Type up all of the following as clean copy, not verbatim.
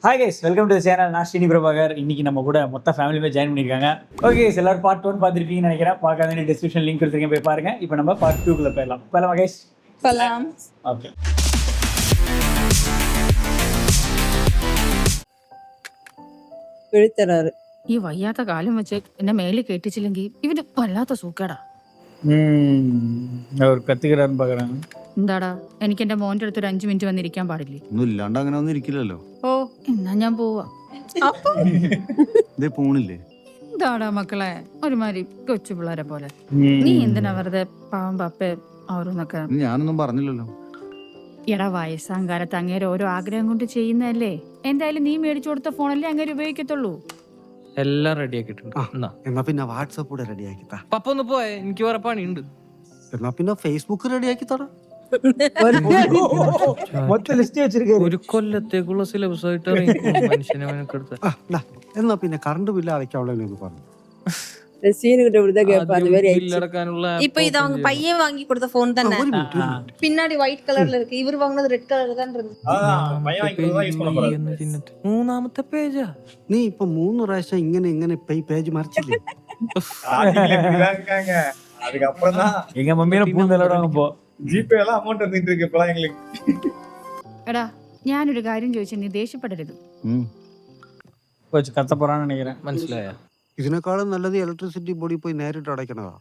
Hi guys, welcome to channel. நான் ஸ்ரீனி பிரபாகர். இன்னைக்கு நம்ம கூட மொத்த ஃபேமிலியுமே ஜாயின் பண்ணியிருக்காங்க. ஓகே கைஸ், எல்லாரும் பார்ட் 1 பார்த்துருப்பீங்கன்னு நினைக்கிறேன். பார்க்காத டிஸ்கிரிப்ஷன் லிங்க் கொடுத்துருக்கேன், போய் பாருங்க. இப்போ நம்ம பார்ட் 2 போயிடலாம் கைஸ். ഓക്കെ. ഈ വയ്യാത്ത കാലം വെച്ച് എന്നെ മേലിൽ കെട്ടിച്ചില്ലെങ്കിൽ ഇവന് വല്ലാത്ത സൂക്കേടാ. അവർ കത്തിക്കിടാൻ പകരം എന്താടാ, എനിക്ക് എന്റെ മോന്റെ അടുത്ത് ഒരു 5 മിനിറ്റ് വന്നിരിക്കാൻ പാടില്ലേ? ഒന്നും ഇല്ലാണ്ട് അങ്ങനെ ഒന്നും ഇരിക്കില്ലല്ലോ. ഓ, എന്നാ ഞാൻ പോവാ. ഇതേ പോണില്ലേ? എന്താടാ മക്കളെ, ഒരുമാതിരി കൊച്ചു പിള്ളേരെ പോലെ. നീ എന്തിനാ വെറുതെ പാവം പപ്പേ അവരൊന്നൊക്കെ? ഞാനൊന്നും പറഞ്ഞില്ലല്ലോ. എടാ, വയസ്സാം കാലത്ത് അങ്ങേരെ ഓരോ ആഗ്രഹം കൊണ്ട് ചെയ്യുന്നതല്ലേ. എന്തായാലും നീ മേടിച്ചു കൊടുത്ത ഫോണല്ലേ അങ്ങേര് ഉപയോഗിക്കത്തുള്ളൂ. എല്ലാം റെഡി ആക്കിയിട്ടുണ്ട്. എന്നാ പിന്നെ വാട്സപ്പ് കൂടെ റെഡി ആക്കിത്താ. പപ്പ ഒന്ന് പോയെ, എനിക്ക് വേറെ പണിയുണ്ട്. എന്നാ പിന്നെ ഫേസ്ബുക്ക് റെഡി ആക്കിത്താടാ. മൊത്തം ലിസ്റ്റ് വെച്ചിരിക്കും. ഒരു കൊല്ലത്തേക്കുള്ള സിലബസ് ആയിട്ട് ഇറങ്ങിക്കോ മനുഷ്യനെ മെനക്കെടുത്ത്. എന്നാ പിന്നെ കറണ്ട് ബില്ല് അടയ്ക്കാവുള്ളതെന്ന് പറഞ്ഞു. ബില്ലടക്കാനുള്ള இப்ப இது அவங்க பையன் வாங்கி கொடுத்த போன் தானே. ഒരു മിനിറ്റ്, ഒരു മിനിറ്റ്. பின்னாடி ஒயிட் கலர்ல இருக்கு, இவர் வாங்குனது ரெட் கலர்ல தான் இருந்துச்சு. മൂന്നാമത്തെ പേജാ. നീ ഇപ്പൊ 3 പ്രാവശ്യം ഇങ്ങനെ പേജ് മറിച്ചില്ലേ? அதுக்கப்புறம் தான் எங்க மம்மியில பூந்தலோட போ ஜிபே எல்லாம் அமௌண்ட் வந்துட்டு இருக்கு இப்பலாம் எங்களுக்கு. എടാ, ഞാനൊരു കാര്യം ചോദിച്ചു, നീ ദേഷ്യപ്പെടരുത്. கொஞ்சம் கத்த போறான்னு நினைக்கிறேன். മനസ്സിലായ? ഇതിനേക്കാളും നല്ലത് ഇലക്ട്രിസിറ്റി ബോർഡിൽ പോയി നേരിട്ട് അടയ്ക്കണതാ.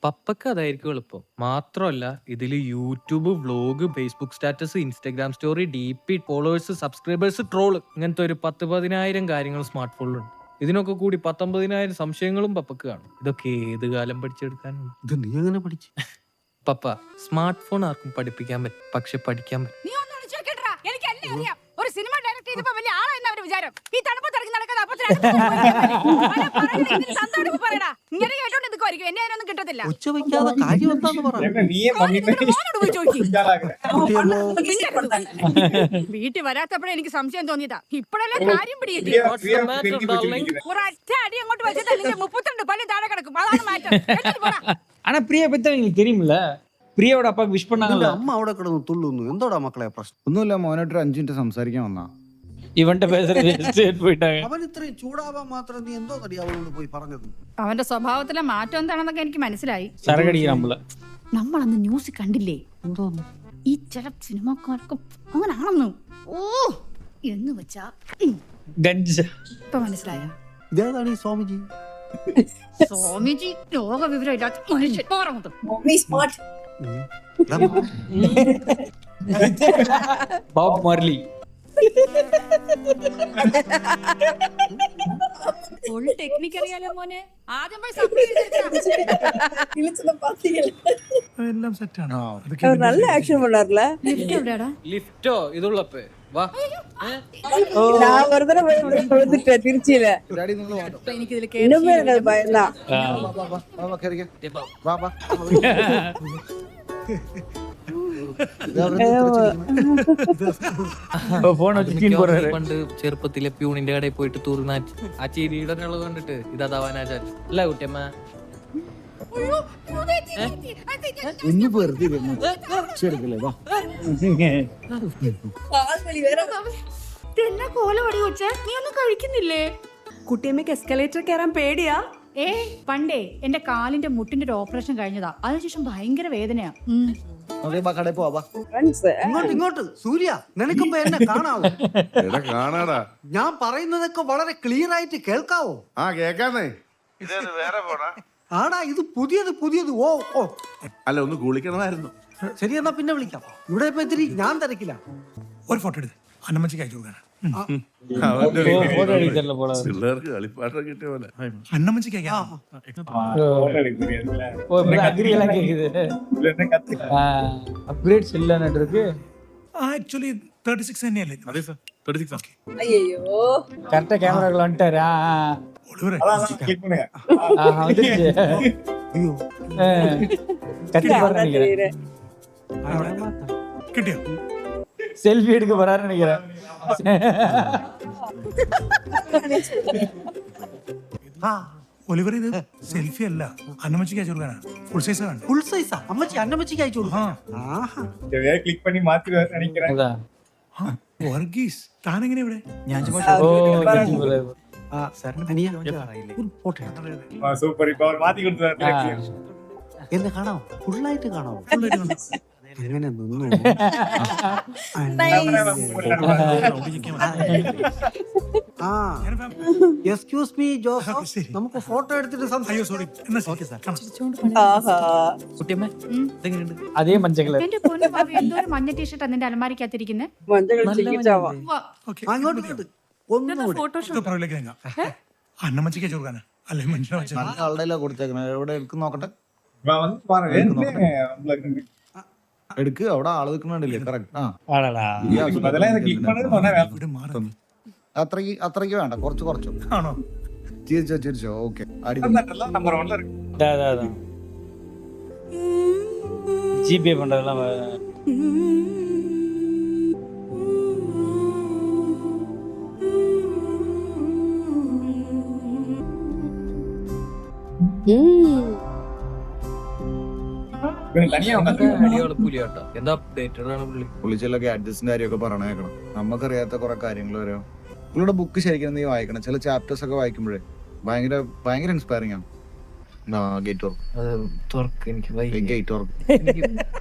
പപ്പക്ക് അതായിരിക്കും എളുപ്പം. മാത്രമല്ല ഇതില് YouTube, vlog, Facebook status, Instagram story, DP, followers, subscribers, troll, ഇങ്ങനത്തെ ഒരു 10,000 കാര്യങ്ങൾ സ്മാർട്ട് ഫോണിലുണ്ട്. ഇതിനൊക്കെ കൂടി 19,000 സംശയങ്ങളും പപ്പക്ക് കാണും. ഇതൊക്കെ ഏത് കാലം പഠിച്ചെടുക്കാനുണ്ട്? ഇത് നീ എങ്ങനെ പഠിച്ചു? പപ്പ, സ്മാർട്ട് ഫോൺ ആർക്കും പഠിപ്പിക്കാൻ പറ്റും, പക്ഷെ പഠിക്കാൻ പറ്റും. നീ ഒന്നും ചോദിക്കട്ടെടാ, എനിക്കെല്ലാം അറിയാം. ഒരു സിനിമ ഡയറക്റ്റ് ചെയ്തപ്പോൾ വലിയ ആളായെന്ന് അവര് വിചാരം. ഈ തണുപ്പ് തിരക്കി നടക്കാതെ ഇങ്ങനെ കേട്ടോണ്ട് നിൽക്കുമായിരിക്കും. എന്നെ അതിനൊന്നും കിട്ടത്തില്ല. ഉച്ച വയ്ക്കാതെ കാര്യം എന്താന്ന് പറ. என்ன நீயே மம்மி മോനോട് പോയി ചോദിക്കും. കുട്ടിയല്ലോ. വീട്ടിൽ വരാത്തപ്പോഴേ എനിക്ക് സംശയം തോന്നിയതാ. ഇപ്പോഴല്ലേ കാര്യം പിടികിട്ടി. ഒരൊറ്റ അടി അങ്ങോട്ട് വെച്ചിട്ട് അല്ലെങ്കിൽ 32 പല്ല് താഴെ കിടക്കും. അതാണ് മാറ്റം. എന്നിട്ട് പോടാ. ஆனா பிரியா பத்தி உங்களுக்கு தெரியுமில்ல? பிரியாவோட அப்பாக்கு விஷ் பண்ணாங்கல்ல. നിന്റെ അമ്മ അവിടെ കിടന്ന് തുള്ളുന്നു. എന്തോടാ മക്കളെ പ്രശ്നം? ഒന്നുമില്ല, മോനായിട്ട് 5 മിനിറ്റ് സംസാരിക്കാൻ വന്നാ. ഇവന്റെ പേசுறது സ്ട്രേറ്റ് പോയിട്ടാங்க. അവൻ ഇത്രയും ചൂടാവാൻ മാത്രം നീ എന്തോ തടി അവളോട് പോയി പറഞ്ഞത്? അവന്റെ സ്വഭാവത്തിലെ മാറ്റം എന്താണെന്നൊക്കെ എനിക്ക് മനസ്സിലായി. സരകടിക്കാമ്പള നമ്മളന്ന് ന്യൂസ് കണ്ടില്ലേ? എന്തോന്ന്? ഈ ചില സിനിമാക്കാർക്ക് അങ്ങനാണെന്ന്. ഓ, എന്ന് വെച്ചാ ഗഞ്ച ഇപ്പൊ മനസ്സിലായ? ഇതേതാണ് ഈ സ്വാമിജി? സ്വാമിജി ലോക വിവരം ഇല്ലാത്ത മനുഷ്യൻ. പോറങ്ങോട്ട്. Mummy smart. Bob Marley. Full technique അറിയാലോ മോനെ. ആദ്യം പോയി സബ്സ്ക്രൈബ് இழுச்சுல பாத்தீங்களா? എല്ലാം സെറ്റാണ്. அவர் நல்ல ஆக்ஷன் பண்ணார்ல. ലിഫ്റ്റ് എവിടെയാടാ? ലിഫ്റ്റോ ഇതുള്ളപ്പേ വാ. நான் ஒரு தடவை வந்துட்டேன் திருச்சியில. എനിക്ക് ഇതിൽ இன்னுமே எனக்கு பயம்தான். പണ്ട് ചെറുപ്പത്തിലെ പ്യൂണിന്റെ കടയിൽ പോയിട്ട് തൂർനാറ്റ് ആ ചിരിയുടെ അളവ് കണ്ടിട്ട് ഇതാവാനാചാരം അല്ല കുട്ടിയമ്മ. கால் வலி வேற. എന്നാ കോലവടി വെച്ചേ? നീ ഒന്നും കഴിക്കുന്നില്ലേ? കുട്ടിയമ്മക്ക് എസ്കലേറ്റർ കയറാൻ പേടിയാ? പണ്ടേ എന്റെ കാലിന്റെ മുട്ടിന്റെ ഒരു ഓപ്പറേഷൻ കഴിഞ്ഞതാ. അതിനുശേഷം ഭയങ്കര വേദനയാ. ഇങ്ങോട്ട് സൂര്യ, നിനക്കിപ്പോ എന്നെ കാണാവോ? കാണാടാ. ഞാൻ പറയുന്നതൊക്കെ വളരെ ക്ലിയർ ആയിട്ട് കേൾക്കാവോ? ആ കേക്കാന്നേ. ഇതേത് വേറെ പോടാ? ആടാ, ഇത് പുതിയത്. ഓ ഓ, അല്ല, ഒന്ന് കുളിക്കണമായിരുന്നു. ശരി, എന്നാ പിന്നെ വിളിക്കാം. ഇവിടെ ഇപ്പൊ ഇത്തിരി ഞാൻ തിരക്കില്ല. ഒരു ഫോട്ടോ എടുത്ത് അന്നമ്മച്ചിക്ക് അയച്ചു കൊടുക്കാൻ. போட்டோ எடுக்கல போல. പിള്ളേർക്ക് കളിപ്പാട്ടം കിട്ടിയ പോലെ. അന്നമ്മച്ചിക്ക് അയക്കാം. போட்டோ எடுக்க தெரியாதுல. ஓ, அக்ரி எல்லாம் கேக்குது. இல்ல என்ன கத்து. அப்கிரேட்ஸ் இல்லன்னு இருக்கு. ആക്ച്വലി 36 തന്നെയല്ലേ? അതെ സാർ, 36 ആണ്. ஐயோ, கரெக்டா கேமராக்குள்ள வந்துட்டாரு. ഒളിവരെ அதான் கிளிக் பண்ணுங்க. வந்துருச்சு. അയ്യോ, கட்டி போறேன்னு நினைக்கிறேன். കിട്ടിയോ? செல்ஃபி எடுக்க போறாருன்னு நினைக்கிறேன். ഒലിവർ ഇത് സെൽഫി അല്ല, അന്നമ്മച്ചിക്ക് അയച്ചു കൊടുക്കാനാ. ഫുൾ സൈസ് ആണ്. ഫുൾ സൈസാ? അമ്മച്ചി അന്നമ്മച്ചിക്ക് അയച്ചു കൊടുക്കും. இதையே கிளிக் பண்ணி மாத்திடுவாரு நினைக்கிறேன். அதான். വർഗീസ് താനെങ്ങനെ ഇവിടെ അനിയ ഒരു ഫോട്ടോ സൂപ്പർ ഇപ്പൊ അവർ മാറ്റി കൊടുത്തു. എന്നെ കാണാമോ? ഫുള്ളായിട്ട് കാണാമോ? അങ്ങനെ നിന്നു. ആ എക്സ്ക്യൂസ് മീ ജോസഫ്, നമുക്ക് ഫോട്ടോ എടുത്തിട്ട് അയ്യോ സംസാരിക്കാം. സോറി എന്നാ ഓക്കെ സാർ കുട്ടിയമ്മേ ഇതെങ്ങനെയുണ്ട്? അതേ മഞ്ചകള് എന്റെ പൊന്നു ഭാവി എന്തോ ഒരു മഞ്ഞ ടീഷർട്ട് നിന്റെ അലമാരിക്കകത്തിരിക്കുന്നത്. ഓക്കെ അങ്ങോട്ട് ഇങ്ങോട്ട്. ഒന്നുകൂടി പുറകിലേക്ക് നീങ്ങാം. അന്നമ്മച്ചിക്ക് ചോർക്കാനാ അല്ലെ മനുഷ്യനെ വെച്ചാൽ നല്ല ആളുടെ കൊടുത്തേക്കണേ. എവിടെ എടുക്കും നോക്കട്ടെ. എടുക്ക്, അവിടെ ആള് നിൽക്കുന്നുണ്ടല്ലേ? കറക്റ്റ്. ആ ആണടാ ഇവിടെ മാറി അത്രയ്ക്ക് വേണ്ട, കുറച്ച് ആണോ? ചിരിച്ചോ. ഓക്കെ, അടിപൊളി. ஜிபே பண்றதெல்லாம் അടിയാള് പുലിയാട്ടോ. എന്താ അപ്ഡേറ്റഡ് ആണ് പുള്ളി. പുള്ളിച്ചെല്ലാം ഗാഡ്ജറ്റ്സിന്റെ കാര്യമൊക്കെ പറഞ്ഞേക്കണം. നമുക്കറിയാത്ത കുറെ കാര്യങ്ങൾ വരും. പുള്ളിയുടെ ബുക്ക് ശരിക്കും നീ വായിക്കണം. ചില ചാപ്റ്റേഴ്സ് ഒക്കെ വായിക്കുമ്പോഴേ ഭയങ്കര ഇൻസ്പയറിംഗ് ആണ്. ഗേറ്റ് വർക്ക് അത് തുറക്ക്, എനിക്ക് ഗേറ്റ് വർക്ക്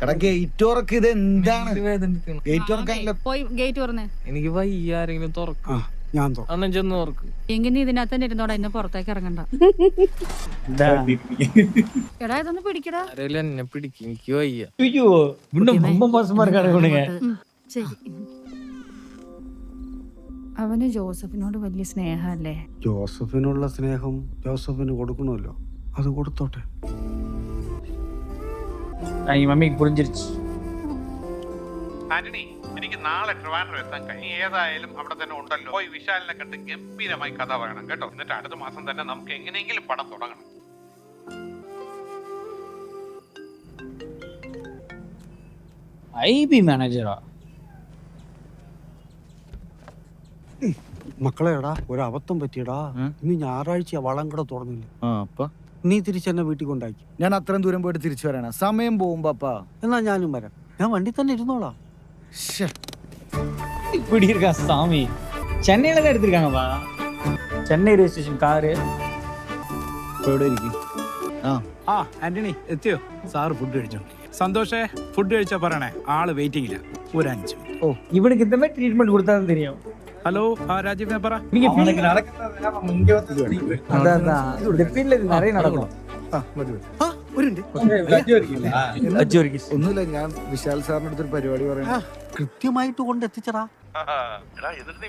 എടാ, ഗേറ്റ് വർക്ക് ഇത് എന്താണ്? വേദനിക്കണം. ഗേറ്റ് വർക്ക് പോയി ഗേറ്റ് തുറന്ന്. എനിക്ക് വയ്യ, ആരെങ്കിലും തുറക്കും. ഞാൻ അണ്ണൻ ചെന്ന് തുറക്ക്. എങ്കിൽ നീ ഇതിനകത്ത് തന്നെ ഇരുന്നോടാ, ഇന്ന് പുറത്തേക്ക് ഇറങ്ങണ്ട. എടാ ഇതൊന്ന് പിടിക്കടാ. ആരെങ്കിലും എന്നെ പിടിക്കും, എനിക്ക് വയ്യ. ஐயோ இன்னும் ரொம்ப மோசமா இருக்காரு இவனுங்க. ശരി. അവന് ജോസഫിനോട് വലിയ സ്നേഹല്ലേ? ജോസഫിനുള്ള സ്നേഹം ജോസഫിന് കൊടുക്കണമല്ലോ, അത് കൊടുത്തോട്ടെ. என் மம்மிக்கு புரிஞ்சிருச்சு. ആന്റണി, എനിക്ക് നാളെ ട്രിവാൻഡ്രം എത്താൻ കഴിയും. ഏതായാലും അവിടെ തന്നെ ഉണ്ടല്ലോ. പോയി വിശാലിനെ കണ്ട് ഗംഭീരമായി കഥ പറയണം കേട്ടോ. എന്നിട്ട് അടുത്ത മാസം തന്നെ നമുക്ക് എങ്ങനെയെങ്കിലും പടം തുടങ്ങണം. ஐபி மேனேஜரா? മക്കളെടാ, ഒരു അബദ്ധം പറ്റിയടാ. ഇന്ന് ഞായറാഴ്ച വളം കട തുറന്നില്ല. അപ്പൊ നീ തിരിച്ചെന്നെ വീട്ടിൽ കൊണ്ടാക്കി. ഞാൻ അത്രയും ദൂരം പോയിട്ട് തിരിച്ചു വരാനാ സമയം പോകുമ്പോ അപ്പാ. എന്നാ ഞാനും വരാം. ഞാൻ വണ്ടി തന്നെ ഇരുന്നോളാം. இப்படி இருக்கா சாமி? சென்னையில தான் எடுத்திருக்காங்கப்பா. Chennai registration car. എവിടെ ഇരിക്കും? ആ ആന്റണി എത്തിയോ? സാറ് ഫുഡ് കഴിച്ചോ? സന്തോഷേ, ഫുഡ് കഴിച്ചാ പറയണേ, ആള് വെയിറ്റിംഗില്ല. ഒരു 5 മിനിറ്റ്. ஓ இவனுக்கு இந்த மாதிரி ட்ரீட்மெண்ட் கொடுத்தா தான் தெரியும். ഹലോ, ആ രാജീവ് പറ. நீங்க அவனுக்கு நடக்கிறது இங்க வந்து அதான் இந்த ஃபீல்ட்ல இது நிறைய நடக்கும். ഒന്നുമില്ല, ഞാൻ വിശാൽ സാറിന്റെ അടുത്തൊരു പരിപാടി പറയാം. കൃത്യമായിട്ട് കൊണ്ട് എത്തിച്ചടാ.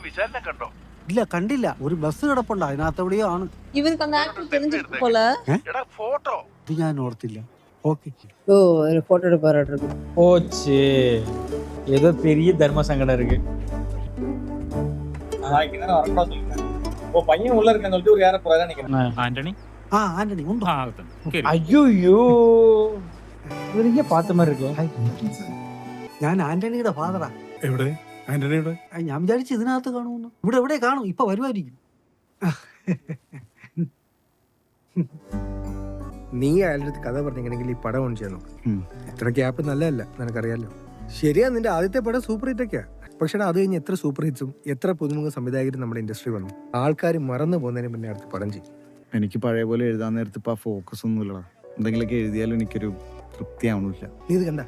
വിശാലിനെ കണ്ടോ? ഇല്ല, കണ്ടില്ല. ഒരു ബസ് കിടപ്പുണ്ട്, അതിനകത്ത് എവിടെയോ ആണ്. இவனுக்கு அந்த ஆக்டர் தெரிஞ்சிருக்கு போல. ഫോട്ടോ ഇത് ഞാൻ ഓർത്തില്ല. ഓക്കെ, ஓ ஒரு போட்டோ எடுப்பாரு. போச்சு. ஏதோ பெரிய தர்ம சங்கடம் இருக்கு. பையன் உள்ள இருக்கன்னு சொல்லிட்டு ஒரு யாரை போறதா நினைக்கிறேன். ആന്റണി ആ ആന്റണി ഉണ്ട്. ஐயோ இவருக்கே பார்த்த மாதிரி இருக்கு. ഞാൻ ആന്റണിയുടെ ഫാദറാ. എവിടെ ആന്റണിയുടെ? ഞാൻ വിചാരിച്ചു ഇതിനകത്ത് കാണുമെന്ന്. ഇവിടെ എവിടെ കാണും, ഇപ്പൊ വരുമായിരിക്കും. നീ അയാളുടെ അടുത്ത് കഥ പറഞ്ഞെങ്കിൽ ഈ പടം ഓൺ ചെയ്യാൻ നോക്കും. ഇത്ര ഗ്യാപ്പ് നല്ലതല്ല, നിനക്കറിയാലോ. ശരിയാ, നിന്റെ ആദ്യത്തെ പടം സൂപ്പർ ഹിറ്റ് ഒക്കെയാ. പക്ഷെ അത് കഴിഞ്ഞ് എത്ര സൂപ്പർ ഹിറ്റ്സും എത്ര പുതുമുഖ സംവിധായകരും നമ്മുടെ ഇൻഡസ്ട്രി വന്നു. ആൾക്കാർ മറന്നു പോകുന്നതിന് മുന്നേ അടുത്ത് പടം ചെയ്യും. എനിക്ക് പഴയ പോലെ എഴുതാൻ നേരത്ത് ഇപ്പൊ ഫോക്കസ് ഒന്നുമില്ലടാ. എന്തെങ്കിലുമൊക്കെ എഴുതിയാലും എനിക്കൊരു തൃപ്തിയാവണില്ല. നീ ഇത് കണ്ട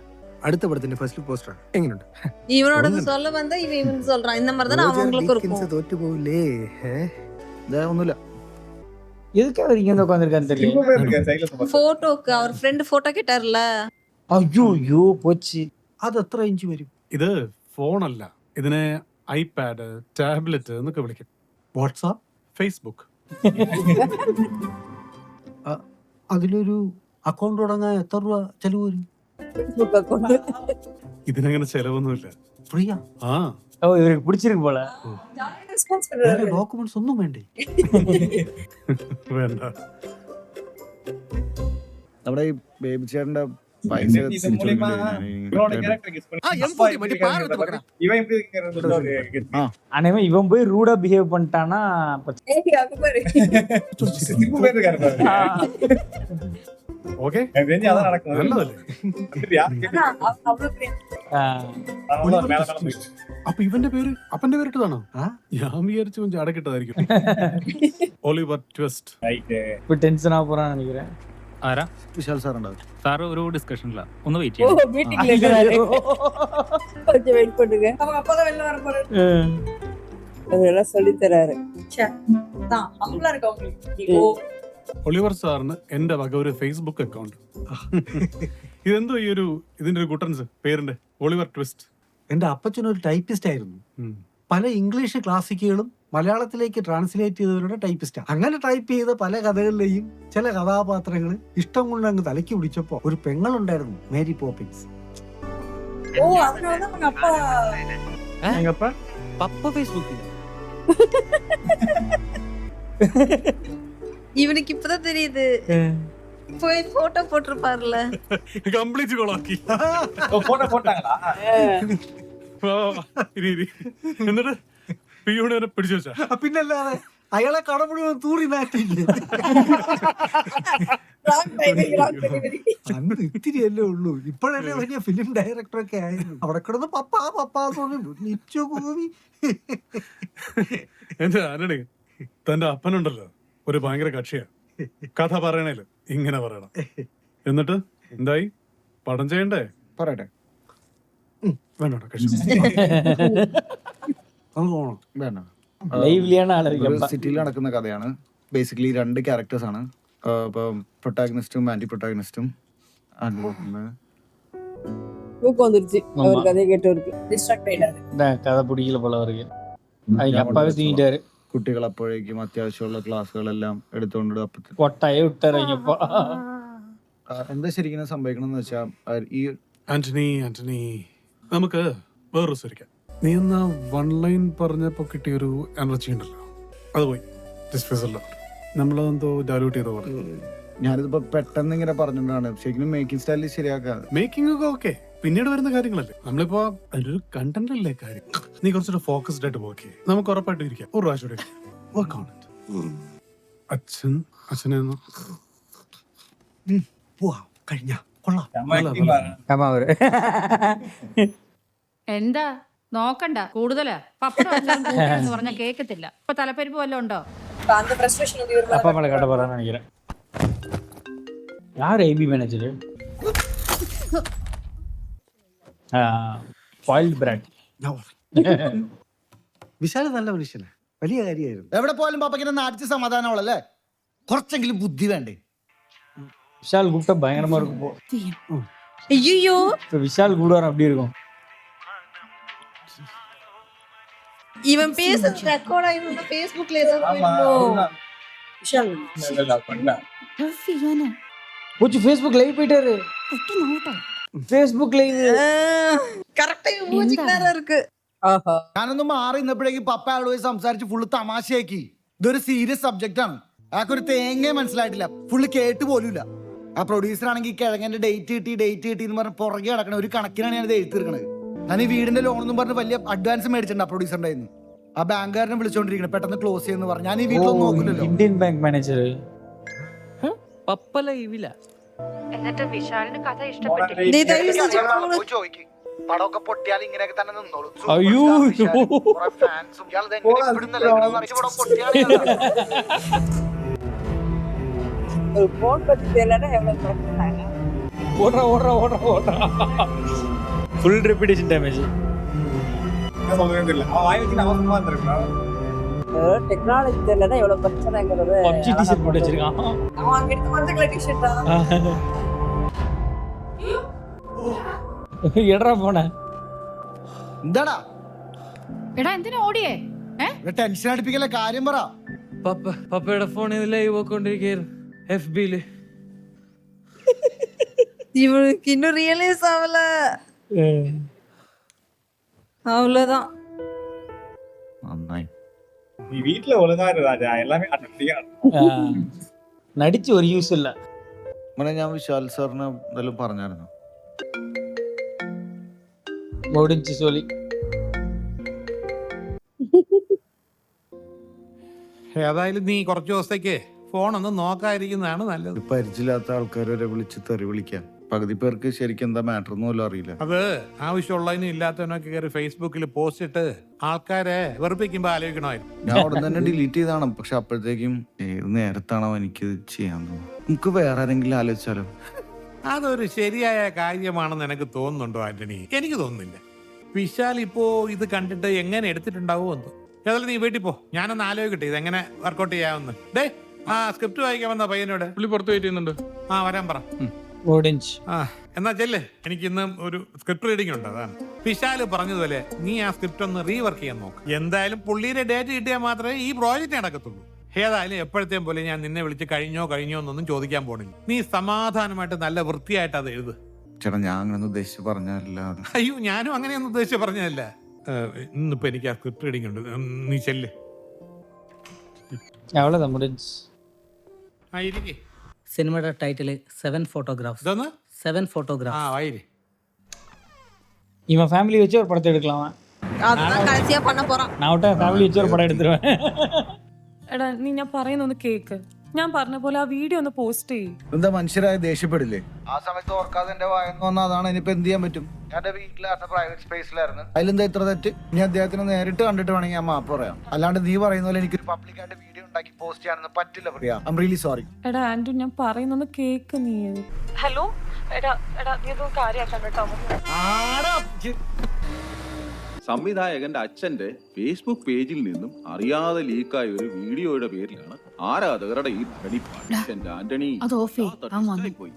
അടുത്ത പടത്തിന്റെ ഫസ്റ്റ് പോസ്റ്റർ എങ്ങനെയുണ്ട്? இவனோட சொல்ல வந்தா இவன் சொல்றான். இந்த மாதிரி தான் அவங்களுக்கு இருக்கும். തോറ്റു പോവില്ലേ? ഒന്നുമില്ല. எதுக்கு அவர் இங்க வந்து உட்காந்துருக்கான்னு தெரியல. போட்டோக்கு அவர் ஃப்ரெண்ட் போட்டோ கேட்டார்ல. ஐயோ போச்சு. അത് എത്ര ഇഞ്ച് വരും? ഇത് ഫോണല്ല, ഇതിനെ ഐപാഡ്, ടാബ്ലറ്റ് എന്നൊക്കെ വിളിക്കും. WhatsApp, Facebook. അതിലൊരു അക്കൗണ്ട് തുടങ്ങാൻ എത്ര രൂപ ചെലവ് വരും? ഇതിനങ്ങനെ ചെലവൊന്നുമില്ല. ഫ്രീയാ? ആ ஓ இவருக்கு பிடிச்சிருக்கு போல. ഡോക്യുമെന്റ്സ് ഒന്നും വേണ്ടേ? വേണ്ട. നമ്മുടെ ഈ ബേബി ചേട്ടന്റെ പൈസ இது மூலமா இவனோட கேரக்டர் கெஸ் பண்ணி இவன் எப்படி இருக்கிறது? அனைவன் இவன் போய் ரூடா பிஹேவ் பண்ணிட்டானா ஏய் அங்க பாரு. சிப்பு பேர் இருக்காரு பாரு. ഓക്കെ, எனக்கு தெரிஞ்சு அதான் நடக்கும். നല്ലതല്ലേ? யார் கேட்டா அவ்வளவு அவ்வளவு மேல மேல போயிட்டு അപ്പൊ ഇവന്റെ പേര് അപ്പന്റെ പേരിട്ടതാണോ? ആ? ഞാൻ വിചാരിച്ചു ചാടക്കിട്ടതായിരിക്കും. Oliver Twist. இப்போ டென்ஷன் ஆக போறான்னு நினைக்கிறேன். ആരാ? വിശാൽ സാർ ഉണ്ടാവും. സാറ് ഒരു ഡിസ്കഷനില്ല, ഒന്ന് വെയിറ്റ് ஓ ചെയ്യാം. மீட்டிங்ல இருக்காரு. கொஞ்சம் வெயிட் பண்ணுங்க. அவங்க அப்பதான் வெளில வர போறாரு. அதெல்லாம் சொல்லி தராரு. ச்சே. தான் ஹம்பிளா இருக்கு உங்களுக்கு. ഒലിവർ സാറിന് എന്റെ വക ഒരു ഫേസ്ബുക്ക് അക്കൗണ്ട്. ഇതെന്തോ ഇതിന്റെ ഒരു ഗുട്ടൻസ് പേരിന്റെ ഒലിവർ ട്വിസ്റ്റ്. എന്റെ അപ്പച്ചനൊരു ടൈപ്പിസ്റ്റ് ആയിരുന്നു. പല ഇംഗ്ലീഷ് ക്ലാസിക്കുകളും മലയാളത്തിലേക്ക് ട്രാൻസ്ലേറ്റ് ചെയ്തവരുടെ ടൈപ്പിസ്റ്റാണ്. അങ്ങനെ ടൈപ്പ് ചെയ്ത പല കഥകളിലെയും ചില കഥാപാത്രങ്ങൾ ഇഷ്ടം കൊണ്ട് അങ്ങ് തലയ്ക്ക് പിടിച്ചപ്പോ ഒരു പെങ്ങളുണ്ടായിരുന്നു, മേരി പോപ്പിൻസ്. ஓ அதனால தான் அவங்க அப்பா എങ്ങപ്പ പപ്പ ഫേസ്ബുക്കിൽ இவனுக்கு இப்பதான் தெரியுது. போய் போட்டோ போட்டிருப்பாருல. കംപ്ലീറ്റ് കൊളാക്കി. போட்டோ போட்டாங்களா? എന്നിട്ട് പിയൂണിനെ പിടിച്ചു വെച്ചാ. പിന്നല്ലാതെ അയാളെ കടമുഴുവൻ തൂറി നാട്ടില്ലേ. അന്ന് ഇത്തിരിയല്ലേ ഉള്ളൂ. ഇപ്പോഴല്ലേ വലിയ ഫിലിം ഡയറക്ടറൊക്കെ ആയിരുന്നു. അവിടെ കിടന്ന് പപ്പാ പപ്പാ നിച്ചു പോവി. എന്റെ ആനണി, തന്റെ അപ്പനുണ്ടല്ലോ ഒരു ഭയങ്കര കക്ഷിയാ. കഥ പറയണേല് ഇങ്ങനെ പറയണം. എന്നിട്ട് എന്തായി? പടം ചെയ്യണ്ടേ? പറയട്ടെ. വേണ്ട കക്ഷി വേണ്ട. லைவ்லியான ஆள் இருக்கு. ഒരു സിറ്റിയിൽ നടക്കുന്ന കഥയാണ്. ബേസിക്കലി 2 ക്യാരക്ടേഴ്സ് ആണ്. ഇപ്പം പ്രൊട്ടാഗനിസ്റ്റും ആന്റി പ്രൊട്ടാഗനിസ്റ്റും. தூக்கம் வந்துருச்சு அவர் கதையை கேட்டவருக்கு. டிஸ்ட்ராக்ட் ஆயிட்டாரு. கதை பிடிக்கல போல அவருக்கு. அவங்க அப்பாவே தூங்கிட்டாரு. കുട്ടികൾ അപ്പോഴേക്കും അത്യാവശ്യമുള്ള ക്ലാസ്സുകളെല്ലാം എടുത്തുകൊണ്ട് അപ്പത്തെ கொட்டாயே விட்டாரு அவங்க அப்பா. എന്താ ശരിക്കും സംഭവിക്കണമെന്ന് വെച്ചാൽ ഈ ആന്റണി നമുക്ക് വേറൊരു സ്വരിക്കാം. നീ എന്നാ 1 ലൈൻ പറഞ്ഞപ്പോ കിട്ടിയൊരു എനർജി ഉണ്ടല്ലോ, അത് പോയി. നമ്മളതെന്തോ ഡയലൂട്ട് ചെയ്ത പോലെ. ഞാനിതിപ്പോ പെട്ടെന്ന് ഇങ്ങനെ പറഞ്ഞിട്ടാണ്. ശരിക്കും മേക്കിംഗ് സ്റ്റൈലിൽ ശരിയാക്കാം. മേക്കിംഗ് ഒക്കെ ഓക്കെ, പിന്നീട് വരുന്ന കാര്യങ്ങളല്ലേ. നമ്മളിപ്പോ അതിന്റെ ഒരു കണ്ടന്റ് അല്ലേ കാര്യം. നീ കുറച്ചുകൂടെ ഫോക്കസ്ഡ് ആയിട്ട് വർക്ക് ചെയ്യും. നമുക്ക് ഉറപ്പായിട്ട് ഇരിക്കാം. ഒരു പ്രാവശ്യം വർക്ക് ഓൺ ഇറ്റ്. അച്ഛനെ പോവാ കഴിഞ്ഞ കൊള്ളാം. ஆமா அவரு. എന്താ നോക്കണ്ട കൂടുതലാ. പപ്പടം എല്ലാം കൂട്ടിയെന്ന് പറഞ്ഞാൽ കേക്കത്തില്ല. ഇപ്പൊ തലപ്പരിപ്പ് വല്ലതും ഉണ്ടോ? அந்த ஃப்ரஸ்ட்ரேஷன் வந்து இவருக்கு அப்பா மேல கட்ட போறான்னு நினைக்கிறேன். யார் IP manager? Spoiled Brad. Vishal നല്ല മനുഷ്യനാ, വലിയ കാര്യമായിരുന്നു. എവിടെ പോയാലും പാപ്പയ്ക്ക് നാട്ടിച്ച് സമാധാനമുള്ളല്ലേ? കുറച്ചെങ്കിലും ബുദ്ധി വേണ്ടേ? விஷால் கூப்பிட்டா பயங்கரமா இருக்கும். ஐயோ இப்போ விஷால் கூடுவார் அப்படி இருக்கும். இவன் பேசுறது ரெக்கார்ட் ஆயிருந்து Facebookல ஏதாவது போயிருந்தோ. விஷால் போச்சு ஃபேஸ்புக் லைவ் போயிட்டாரு. ഫേസ്ബുക്ക് ലൈവ് കറക്റ്റ് മൂജിക്ക് നേരെ ഇருக்கு. ആഹാ ഞാനൊന്ന് മാറി നിന്നപ്പോഴേക്കും പപ്പ അയാളോട് സംസാരിച്ച് ഫുള്ള് തമാശയാക്കി. ഇതൊരു സീരിയസ് സബ്ജക്റ്റ് ആണ്. അയാൾക്കൊരു തേങ്ങ മനസ്സിലായിട്ടില്ല. ഫുള്ള് കേട്ട് പോലുമില്ല. ആ പ്രൊഡ്യൂസർ ആണെങ്കിൽ കിഴങ്ങന്റെ ഡേറ്റ് കിട്ടി എന്ന് പറഞ്ഞ് പുറകെ കിടക്കണ ഒരു കണക്കിനാണ് ഞാൻ ഇത് എഴുതിർക്കണത്. ഞാൻ ഈ വീടിന്റെ ലോൺ എന്നും പറഞ്ഞ് വലിയ അഡ്വാൻസ് മേടിച്ചിട്ടുണ്ട് ആ പ്രൊഡ്യൂസറിന്റെ. ആ ബാങ്കുകാരനെ വിളിച്ചോണ്ടിരിക്കണം പെട്ടെന്ന് ക്ലോസ് ചെയ്യുന്ന പറഞ്ഞു. ഞാൻ ഈ വീട്ടിലൊന്നും നോക്കില്ലല്ലോ. ഇന്ത്യൻ ബാങ്ക് മാനേജർ പപ്പ ലൈവില. എന്നിട്ട് വിശാലിന് കഥ ഇഷ്ടപ്പെട്ടില്ല. നീ ദയവ് ചെയ്ത് ചോദിക്കും പടമൊക്കെ പൊട്ടിയാൽ ഇങ്ങനെയൊക്കെ തന്നെ നിന്നോളൂ. അയ്യോ ഫാൻസും ഇയാളത് എങ്ങനെ ഇവിടുന്നല്ലേ ஒரு போன் பத்தி தெரியலன்னா எவ்வளவு பிரச்சனை. ഓട ഫുൾ റെപ്പിറ്റേഷൻ ഡാമേജ്. டெக்னாலஜி தெரியலன்னா எவ்வளவு பிரச்சனைங்கிறது. பப்ஜி டிஷர்ட் போட்டு வச்சிருக்கான். அவன் அங்க எடுத்து மஞ்சள் கலர் டிஷர்ட்டா. എടാ പോണേ. എന്താടാ എടാ എന്തിനാ ഓടിയേ? ടെൻഷൻ അടിപ്പിക്കല കാര്യം പറ. പപ്പയുടെ ഫോണിൽ ലൈവ് നോക്കിക്കൊണ്ടിരിക്കുകയായിരുന്നു FB-ല്. இவனுக்கு இன்னும் ரியலைஸ் ஆகல. அவ்வளவுதான். നന്നായി. நீ வீட்ல ஒழுங்கா இரு ராஜா, எல்லாமே அட்டடிയാണ്. നടിച്ച് ഒരു യൂസ് ഇല്ല. മോനെ ഞാൻ വിശാൽ സാറിന് എന്തെങ്കിലും പറഞ്ഞായിരുന്നു? ഓടിച്ച് സോലി. ഏതായാലും നീ കുറച്ച് ദിവസത്തേക്ക് ഫോണൊന്നും നോക്കാതിരിക്കുന്നതാണ് നല്ലത്. പരിചയമില്ലാത്ത ആൾക്കാരെ വിളിച്ച് തെറി വിളിക്കാം. പകുതി പേർക്ക് ശരിക്കും എന്താ മാറ്റർ എന്ന് പോലും അറിയില്ല. അത് ആവശ്യമുള്ളതിനും ഇല്ലാത്തതിനൊക്കെ കയറി ഫേസ്ബുക്കിൽ പോസ്റ്റ് ഇട്ട് ആൾക്കാരെ വെറുപ്പിക്കുമ്പോ ആലോചിക്കണമായിരുന്നു. ഞാൻ ഉടൻ തന്നെ ഡിലീറ്റ് ചെയ്താണ്. പക്ഷെ അപ്പോഴത്തേക്കും ഏത് നേരത്താണോ എനിക്ക് ചെയ്യാൻ തോന്നുന്നത്. നമുക്ക് വേറെ ആരെങ്കിലും ആലോചിച്ചാലോ? അതൊരു ശരിയായ കാര്യമാണെന്ന് എനിക്ക് തോന്നുന്നുണ്ടോ ആന്റണി? എനിക്ക് തോന്നുന്നില്ല. വിശാൽ ഇപ്പോ ഇത് കണ്ടിട്ട് എങ്ങനെ എടുത്തിട്ടുണ്ടാവുമോ എന്ന്. ഏതായാലും നീ വീട്ടിൽ പോ, ഞാനൊന്ന് ആലോചിക്കട്ടെ ഇത് എങ്ങനെ വർക്കൗട്ട് ചെയ്യാമെന്ന്. ഡേ ആ സ്ക്രിപ്റ്റ് വായിക്കാൻ വന്ന പയ്യനോട് പുള്ളി പുറത്ത് വെയിറ്റ് ചെയ്യുന്നുണ്ട്. ആ വരാൻ പറ. ഓഡിയൻസ് ആ എന്നാ ചെല്ലേ, എനിക്ക് ഇന്ന് ഒരു സ്ക്രിപ്റ്റ് റീഡിംഗ് ഉണ്ട്. അതാണ് വിശാല് പറഞ്ഞതുപോലെ നീ ആ സ്ക്രിപ്റ്റ് ഒന്ന് റീവർക്ക് ചെയ്യാൻ നോക്ക്. എന്തായാലും പുള്ളിയുടെ ഡേറ്റ് കിട്ടിയാൽ മാത്രമേ ഈ പ്രോജക്റ്റ് നടക്കത്തുള്ളൂ. ഏതായാലും എപ്പോഴത്തെയും പോലെ ഞാൻ നിന്നെ വിളിച്ച് കഴിഞ്ഞോ എന്നൊന്നും ചോദിക്കാൻ പോണില്ല. നീ സമാധാനമായിട്ട് നല്ല വൃത്തിയായിട്ട് അത് എഴുത്. ചേട്ടാ ഞാൻ അങ്ങനെ ഉദ്ദേശിച്ച് പറഞ്ഞല്ല. അയ്യോ ഞാനും അങ്ങനെയൊന്നും ഉദ്ദേശിച്ച് പറഞ്ഞതല്ല. ഇന്നിപ്പോ എനിക്ക് ആ സ്ക്രിപ്റ്റ് റീഡിംഗ് ഉണ്ട്. നീ ചെല്ല്. அவ்வளோதான் முடிஞ்சு. ആ ഇരിക്കേ. സിനിമയുടെ ടൈറ്റിൽ 7 ഫോട്ടോഗ്രാഫ്സ്. ഇതൊന്ന് 7 ആ ഫോട്ടോഗ്രാഫ്സ്. വായിരി. இவன் ஃபேமிலி வச்சு ஒரு படத்தை எடுக்கலாமா? அதான் கடைசியா பண்ண போறான். நான் விட்டா ஃபேமிலி வச்சு ஒரு படம் எடுத்துருவேன். എടാ നീ ഞാൻ പറയുന്ന ഒന്ന് കേക്ക്. ഞാൻ പറഞ്ഞ പോലെ ആ വീഡിയോ ഒന്ന് പോസ്റ്റ് ചെയ്യും. എന്താ മനുഷ്യരായ ദേഷ്യപ്പെടില്ലേ? ആ സമയത്ത് ഓർക്കാതെ എന്റെ വായന്ന് വന്ന അതാണ്. ഇനിയിപ്പോ എന്ത് ചെയ്യാൻ പറ്റും? ഞാൻ എന്റെ വീട്ടിലായിരുന്നു, പ്രൈവറ്റ് സ്പേസിലായിരുന്നു. അതിലെന്താ ഇത്ര തെറ്റ്? ഇനി അദ്ദേഹത്തിന് നേരിട്ട് കണ്ടിട്ട് വേണമെങ്കിൽ ഞാൻ മാപ്പ് പറയാം. അല്ലാണ്ട് നീ പറയുന്ന പോലെ എനിക്കൊരു പബ്ലിക്കായിട്ട് വീഡിയോ ഉണ്ടാക്കി പോസ്റ്റ് ചെയ്യാനൊന്നും പറ്റില്ല Priya. I am really sorry. എടാ ആന്റു ഞാൻ പറയുന്ന ഒന്ന് കേക്ക് നീ. ഹലോ എടാ എടാ നീ ഇതൊന്നും കാര്യമാക്കാൻ കേട്ടോ. സംവിധായകന്റെ അച്ഛന്റെ ഫേസ്ബുക്ക് പേജിൽ നിന്നും അറിയാതെ ലീക്കായ ഒരു വീഡിയോയുടെ പേരിലാണ് ആരാധകരുടെ ഈ ആന്റണി പോയി.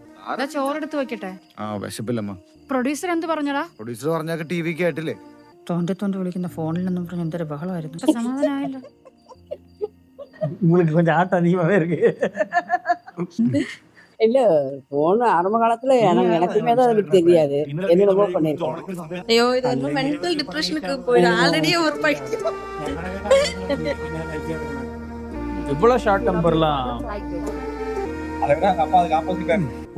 ചോറെടുത്ത് വെക്കട്ടെ. ആ വിശപ്പില്ലമ്മ. പ്രൊഡ്യൂസർ എന്ത് പറഞ്ഞടാ? പ്രൊഡ്യൂസർ പറഞ്ഞൊക്കെ ടി വി കേട്ടില്ലേ? തൊണ്ടി വിളിക്കുന്ന ഫോണിൽ നിന്നും പറഞ്ഞ എന്തൊരു ബഹളമായിരുന്നു. സമാധാനമായല്ലോ. உங்களுக்கு கொஞ்சம் ஆட்டம் அதிகமாகவே இருக்கு. இல்ல போன ஆரம்ப காலத்துல எனக்குமே தான் அதுக்கு தெரியாது. என்னென்னமோ பண்ணிருக்கேன். ஐயோ இது இன்னும் மென்டல் டிப்ரெஷனுக்கு போயிடும். ஆல்ரெடி ஒரு பைத்தியம். இவ்வளோ ஷார்ட் டெம்பர்லாம் அதை விட அப்பா அதுக்கு ஆப்போசிட்டா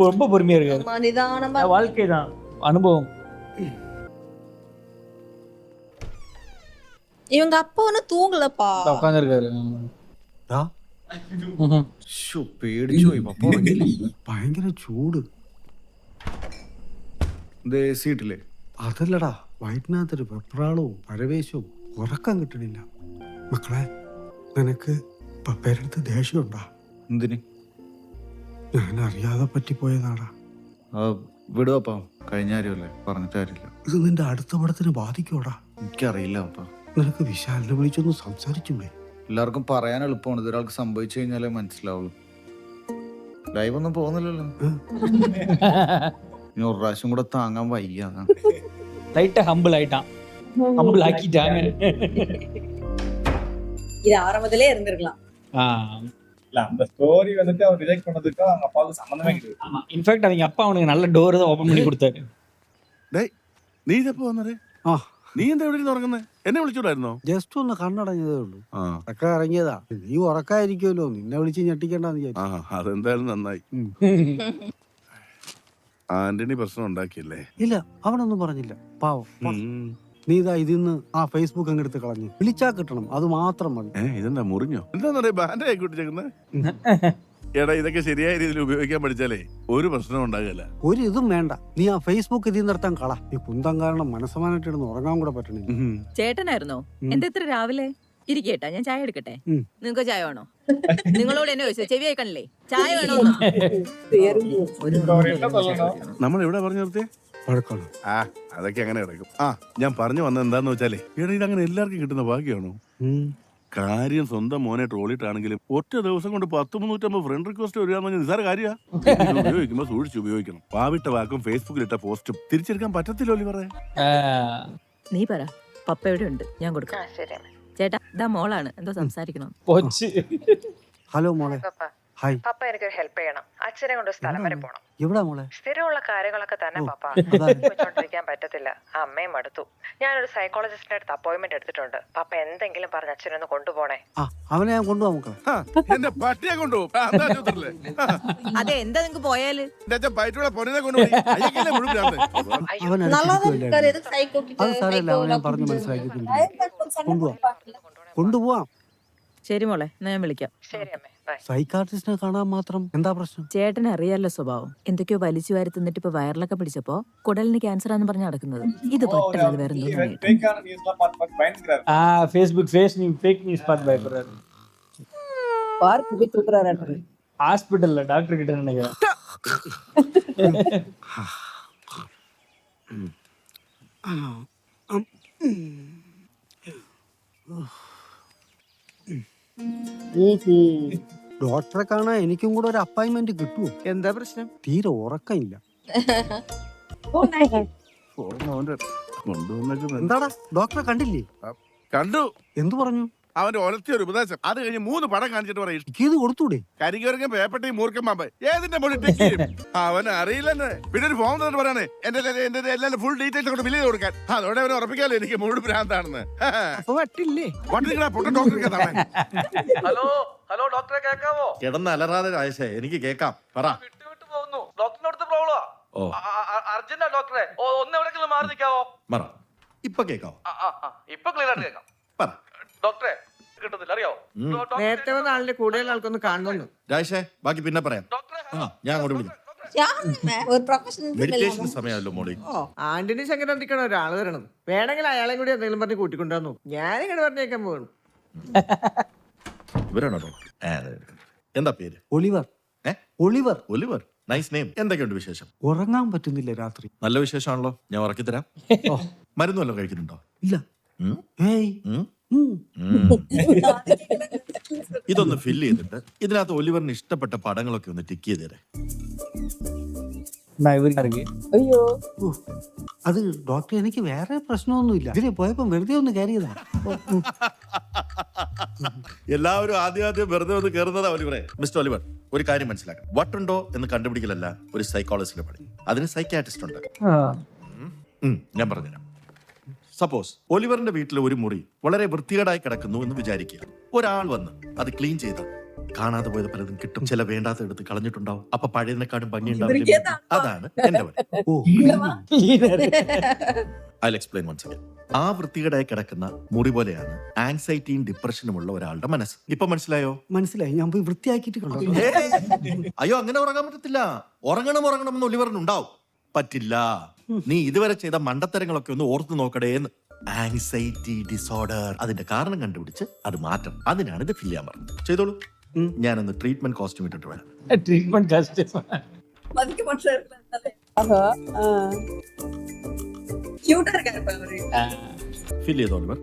ரொம்ப பொறுமையா இருக்காரு. நிதானமா வாழ்க்கை தான் அனுபவம். இவங்க அப்பா ஒன்னும் தூங்கலப்பா. உட்காந்துருக்காரு. പേടിച്ചു പോയി. പപ്പ ഉറങ്ങിയില്ലേ? ഭയങ്കര ചൂട്. സീറ്റില്ലേ? അതല്ലടാ, വയറ്റിനകത്തൊരു വെപ്രാളവും പരവേശവും ഉറക്കം കിട്ടണില്ല. മക്കളെ നിനക്ക് പപ്പേരടുത്ത് ദേഷ്യമുണ്ടാ? എന്തിന്? ഞാൻ അറിയാതെ പറ്റിപ്പോയതാടാ. വിടുവപ്പാ, കഴിഞ്ഞ കാര്യമല്ലേ, പറഞ്ഞിട്ട് കാര്യമില്ല. ഇത് നിന്റെ അടുത്ത പടത്തിന് ബാധിക്കോടാ? എനിക്കറിയില്ല പപ്പ. നിനക്ക് വിശാലിനെ വിളിച്ചൊന്ന് സംസാരിച്ചൂടെ? എല്ലാവർക്കും പറയാൻ എളുപ്പമാണ്. ഇതൊരാൾക്ക് സംഭവിച്ചു കഴിഞ്ഞാലേ മനസ്സിലാവുള്ളൂ. ലൈവ് ഒന്നും പോകുന്നില്ലല്ലോ. ഇനി ഒരു പ്രാവശ്യം കൂടെ താങ്ങാൻ വയ്യ. അതാണ് லைட்டா ஹம்பிள் ஆயிட்டான். ஹம்பிள் ஆக்கிட்டாங்க. இது ஆரம்பத்திலே இருந்திருக்கலாம். இல்ல அந்த ஸ்டோரி வந்துட்டு அவர் ரிஜெக்ட் பண்ணதுக்கு அவங்க அப்பாவுக்கு சம்பந்தமே கிடையாது. ஆமா, இன்ஃபேக்ட் அவங்க அப்பா அவனுக்கு நல்ல டோர் தான் ஓபன் பண்ணி கொடுத்தாரு. നീ ഇതെപ്പോ വന്നത്? ആ, നീ എന്താ എവിടെ ഉറങ്ങുന്നത്? എന്നെ വിളിച്ചോടായിരുന്നോ? ജസ്റ്റ് ഒന്ന് കണ്ണടഞ്ഞതേ ഉള്ളൂ. ഒക്കെ ഇറങ്ങിയതാ. നീ ഉറക്കായിരിക്കുമല്ലോ, നിന്നെ വിളിച്ച് ഞെട്ടിക്കണ്ടെന്ന് വിചാരിച്ചു. അതെന്തായാലും നന്നായി. ആന്റണി പ്രശ്നം ഉണ്ടാക്കിയല്ലേ? ഇല്ല, അവനൊന്നും പറഞ്ഞില്ല, പാവം. നീ ഇതാ ഇതിന്ന് ആ ഫേസ്ബുക്ക് അങ്ങെടുത്ത് കളഞ്ഞു. വിളിച്ചാ കിട്ടണം, അത് മാത്രം മതി. ഇതെന്താ മുറിഞ്ഞോ? എന്താ ബാൻഡ് ആയിക്കോട്ടിച്ചേക്കുന്നത്? എടാ ഇതൊക്കെ ശരിയായ രീതിയിൽ ഉപയോഗിക്കാൻ പഠിച്ചാലേ ഒരു പ്രശ്നം ഉണ്ടാകില്ല. ഒരു ഇതും വേണ്ട. നീ ആ ഫേസ്ബുക്ക് ഇതിൽ നിർത്താൻ കള. ഈ കുന്തം കാരണം മനസ്സമാനായിട്ടിരുന്ന് ഉറങ്ങാൻ കൂടെ പറ്റണില്ല. ചേട്ടനായിരുന്നോ? എന്താ ഇത്ര രാവിലെ? ഇരിക്കേട്ടാ, ഞാൻ ചായ എടുക്കട്ടെ. നിങ്ങൾക്ക് ചായ വേണോ? നിങ്ങളോട് എന്നെ ചോദിച്ചോ, ചെവി കേൾക്കണല്ലേ? ചായ വേണോ? നമ്മൾ എവിടെ പറഞ്ഞു നിർത്തിയേ? അതൊക്കെ അങ്ങനെ കിടക്കും. ഞാൻ പറഞ്ഞു വന്നത് എന്താന്ന് വെച്ചാലേ, എടാ ഇതങ്ങനെ എല്ലാവർക്കും കിട്ടുന്ന ഭാഗ്യമാണോ? കാര്യം സ്വന്തം മോനെ ട്രോളിട്ടാണെങ്കിലും ഒറ്റ ദിവസം കൊണ്ട് 10-350 ഫ്രണ്ട് റിക്വസ്റ്റ് വരികയെന്ന് പറഞ്ഞാൽ നിസാര കാര്യമാണ്. ഉപയോഗിക്കുമ്പോ സൂക്ഷിച്ച് ഉപയോഗിക്കണം. പാവിട്ട വാക്കും ഫേസ്ബുക്കിലിട്ട പോസ്റ്റും തിരിച്ചെടുക്കാൻ പറ്റത്തില്ലോ പറയാ. നീ പറ, പപ്പ എവിടെ ഉണ്ട്? ഞാൻ കൊടുക്കാം. ചേട്ടാ ഇതാ മോളാണ്, എന്തോ സംസാരിക്കണം. ഹലോ മോളെ. ഹായ്. പപ്പ എനിക്കൊരു ഹെൽപ്പ് ചെയ്യണം. അച്ഛനെ കൊണ്ട് സ്ഥലം വരെ പോണം. എവിടാ മോളെ? സ്ഥിരമുള്ള കാര്യങ്ങളൊക്കെ തന്നെ പപ്പ വെച്ചോണ്ടിരിക്കാൻ പറ്റത്തില്ല. അമ്മയും മടുത്തു. ഞാനൊരു സൈക്കോളജിസ്റ്റിന്റെ അടുത്ത് അപ്പോയിന്റ്മെന്റ് എടുത്തിട്ടുണ്ട്. പപ്പ എന്തെങ്കിലും പറഞ്ഞ് അച്ഛനൊന്ന് കൊണ്ടുപോണേ. അവനെ ഞാൻ കൊണ്ടുപോകാം മക്കളെ. എന്റെ പട്ടിയെ കൊണ്ടുപോകും. അതെ, എന്താ നിങ്ങക്ക് പോയാല്? അത് സാരമില്ല, അവനെ പറഞ്ഞ് മനസ്സിലാക്കി കൊണ്ടുപോവാം. ശരി മോളെ, ഞാൻ വിളിക്കാം. ശരി അമ്മേ. സൈക്കാട്രിസ്റ്റിനെ കാണാൻ മാത്രം എന്താ പ്രശ്നം? ചേട്ടന് അറിയാലോ സ്വഭാവം. എന്തൊക്കെയോ വലിച്ചു വാരി തിന്നിട്ട് ഇപ്പൊ വയറിലൊക്കെ പിടിച്ചപ്പോ കുടലിന് ക്യാൻസർ ആണെന്ന് പറഞ്ഞ് നടക്കുന്നത്. ഇത് പറ്റുന്നത് വേറെ fake ஆன நியூஸ்லாம் பார்த்து பயந்துக்கிறாரு. Facebook face news fake news பார்த்து பயப்படுறாரு. பார்க்கு போய் தூக்குறாரு. ஹாஸ்பிட்டல்ல டாக்டர் கிட்ட நினைக்கிறேன். ഡോക്ടറെ കാണാൻ എനിക്കും കൂടെ ഒരു അപ്പോയിന്റ്മെന്റ് കിട്ടുമോ? എന്താ പ്രശ്നം? തീരെ ഉറക്കമില്ല. എന്താടാ ഡോക്ടറെ കണ്ടില്ലേ? കണ്ടു. എന്തു പറഞ്ഞു? അവന്റെ ഒലത്തിയ ഒരു ഉപദേശം. അത് കഴിഞ്ഞ് 3 പടം കാണിച്ചിട്ട് പറയും ഇത് കൊടുത്തൂടെ? കരികോരങ്ങൻ പേപ്പട്ടി മൂർഖൻ പാമ്പ് ഏതിന്റെ മുകളിൽ ടിക്ക് ചെയ്യും? അവൻ അറിയില്ലെന്ന്. പിന്നെ ഒരു ഫോം തന്നെ പറയണേ എന്റെ എല്ലാം ഫുൾ ഡീറ്റെയിൽസ് കൊണ്ട് ബില്ല് ചെയ്ത് കൊടുക്കാൻ. അതോടെ അവനെ ഉറപ്പിക്കാലോ എനിക്ക് മുഴുവൻ ഭ്രാന്താണെന്ന്. ഹലോ ഹലോ ഡോക്ടറെ കേൾക്കാവോ? കിടന്ന് അലറാതെ രാജേഷേ എനിക്ക് കേക്കാം. പറ. വിട്ടു പോകുന്നു. ഡോക്ടറിന്റെ അടുത്ത പ്രോബ്ലമാ. അർജന്റാ ഡോക്ടറെ. ഒന്ന് എവിടെയെങ്കിലും മാറി നിൽക്കാവോ? ഇപ്പൊ കേക്കാവോ? ഇപ്പൊ ക്ലിയർ ആയിട്ട് കേൾക്കാം. ഡോക്ടറെ കിട്ടുന്നില്ല അറിയാവോ? നേരത്തെ വന്ന ആളിന്റെ കൂടുതൽ ആൾക്കൊന്ന് കാണുന്നു. രാജേഷേ ബാക്കി പിന്നെ പറയാം. ഞാൻ അങ്ങോട്ട് വിളിക്കാം. ஒரு ப்ரொஃபஷனல் മെഡിറ്റേഷൻ സമയമല്ലോ മോളി. ആന്റണി ശങ്കരന്തിക്കണ ഒരാൾ വരണം. വേണമെങ്കിൽ അയാളെ കൂടി എന്തെങ്കിലും പറഞ്ഞ് കൂട്ടിക്കൊണ്ടുവന്നു. ഞാനിങ്ങനെ പറഞ്ഞേക്കാൻ പോകണം. ഇവരാണോ ഡോക്ടർ? എന്താ പേര്? Oliver. Oliver. Oliver. Nice name. എന്തൊക്കെയുണ്ട് വിശേഷം? ഉറങ്ങാൻ പറ്റുന്നില്ല രാത്രി. നല്ല വിശേഷമാണല്ലോ. ഞാൻ ഉറക്കി തരാം. മരുന്ന് വല്ലതും കഴിക്കുന്നുണ്ടോ? ഇല്ല. ഏയ്. ഇതൊന്ന് ഫില്ല് ചെയ്തിട്ട് ഇതിനകത്ത് ഒലിവറിന് ഇഷ്ടപ്പെട്ട പടങ്ങളൊക്കെ ഒന്ന് ടിക്ക് ചെയ്ത് തരാം. ஐயோ അത് ഡോക്ടർ എനിക്ക് വേറെ പ്രശ്നമൊന്നുമില്ല. ഇതിനെ പോയപ്പോ വെറുതെ ഒന്ന് കയറിയതാ. എല്ലാവരും ആദ്യം വെറുതെ ഒന്ന് കയറുന്നതാ ഒലിവറെ. മിസ്റ്റർ ഒലിവർ ഒരു കാര്യം മനസ്സിലാക്കണം. വട്ടുണ്ടോ എന്ന് കണ്ടുപിടിക്കലല്ല ഒരു സൈക്കോളജിസ്റ്റിന്റെ പണി. അതിന് സൈക്യാട്രിസ്റ്റ് ഉണ്ട്. ഞാൻ പറഞ്ഞുതരാം. സപ്പോസ് ഒലിവറിന്റെ വീട്ടിലെ ഒരു മുറി വളരെ വൃത്തികേടായി കിടക്കുന്നു എന്ന് വിചാരിക്കുക. ഒരാൾ വന്ന് അത് ക്ലീൻ ചെയ്ത കാണാതെ പോയത് പലതും കിട്ടും. ചില വേണ്ടാത്ത എടുത്ത് കളഞ്ഞിട്ടുണ്ടാവും. അപ്പൊ പഴയതിനെക്കാളും ഭംഗിയുണ്ടാവില്ല. അതാണ് എന്റെ പണി. I'll explain once again. ആ വൃത്തികേടായി കിടക്കുന്ന മുറി പോലെയാണ് ആങ്സൈറ്റിയും ഡിപ്രഷനും ഉള്ള ഒരാളുടെ മനസ്സ്. ഇപ്പൊ മനസ്സിലായോ? മനസ്സിലായി. ഞാൻ പോയി വൃത്തിയാക്കിയിട്ട് കണ്ടോ. അയ്യോ അങ്ങനെ ഉറങ്ങാൻ പറ്റത്തില്ല. ഉറങ്ങണം എന്ന് ഒലിവറിനുണ്ടാവും. പറ്റില്ല. നീ ഇതുവരെ ചെയ്ത മണ്ടത്തരങ്ങളൊക്കെ ഒന്ന് ഓർത്ത് നോക്കടേന്ന്. Anxiety disorder. അതിന്റെ കാരണം കണ്ടുപിടിച്ച് അത് മാറ്റണം. അതിനാണ് ഇത് ഫിൽ ചെയ്യാൻ പറഞ്ഞത്. ചെയ്തോളൂ. ഞാനൊന്ന് ട്രീറ്റ്മെന്റ് കോസ്റ്റ്യൂം ഇട്ടിട്ട് വരാം. ട്രീറ്റ്മെന്റ് കോസ്റ്റ്യൂം மதிக்க மாட்டாரு. ஆஹா கியூட்டா இருக்காரு பாரு. ഫിൽ ചെയ്തോ ഒലിവർ.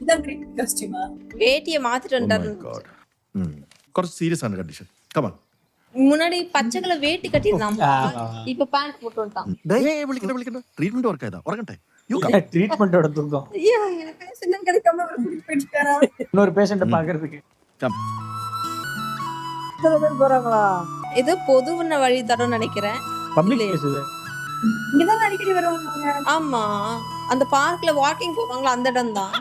இதான் ட்ரீட்மெண்ட் காஸ்டியூமா? வேட்டியை மாத்திட்டு வந்தாரு. കുറച്ച് സീരിയസ് ആണ് കണ്ടീഷൻ. കമാൺ. முன்னாடி பச்சை கலர் வேட்டி கட்டிருந்தாமா, இப்ப பேண்ட் போட்டு வந்துட்டான். വിളിക്കണ്ട. ട്രീറ്റ്മെന്റ് വർക്ക് ചെയ്താ ഉറങ്ങട്ടെ. ட்ரீட்மெண்டோட தூக்கம். ஐயா எனக்கு பேஷண்ட் கிடைக்காம ஒரு குடி போயிட்டாரா? இன்னொரு பேஷண்ட பாக்குறதுக்கு போறாங்களா? ஏதோ பொதுவன வழி தரணும்னு நினைக்கிறேன். பப்ளிக் ஸ்பேஸ் இது. இங்கதான் அடிக்கடி வருவாங்க. ஆமா, அந்த பார்க்ல வாக்கிங் போவாங்களா அந்த இடம் தான்.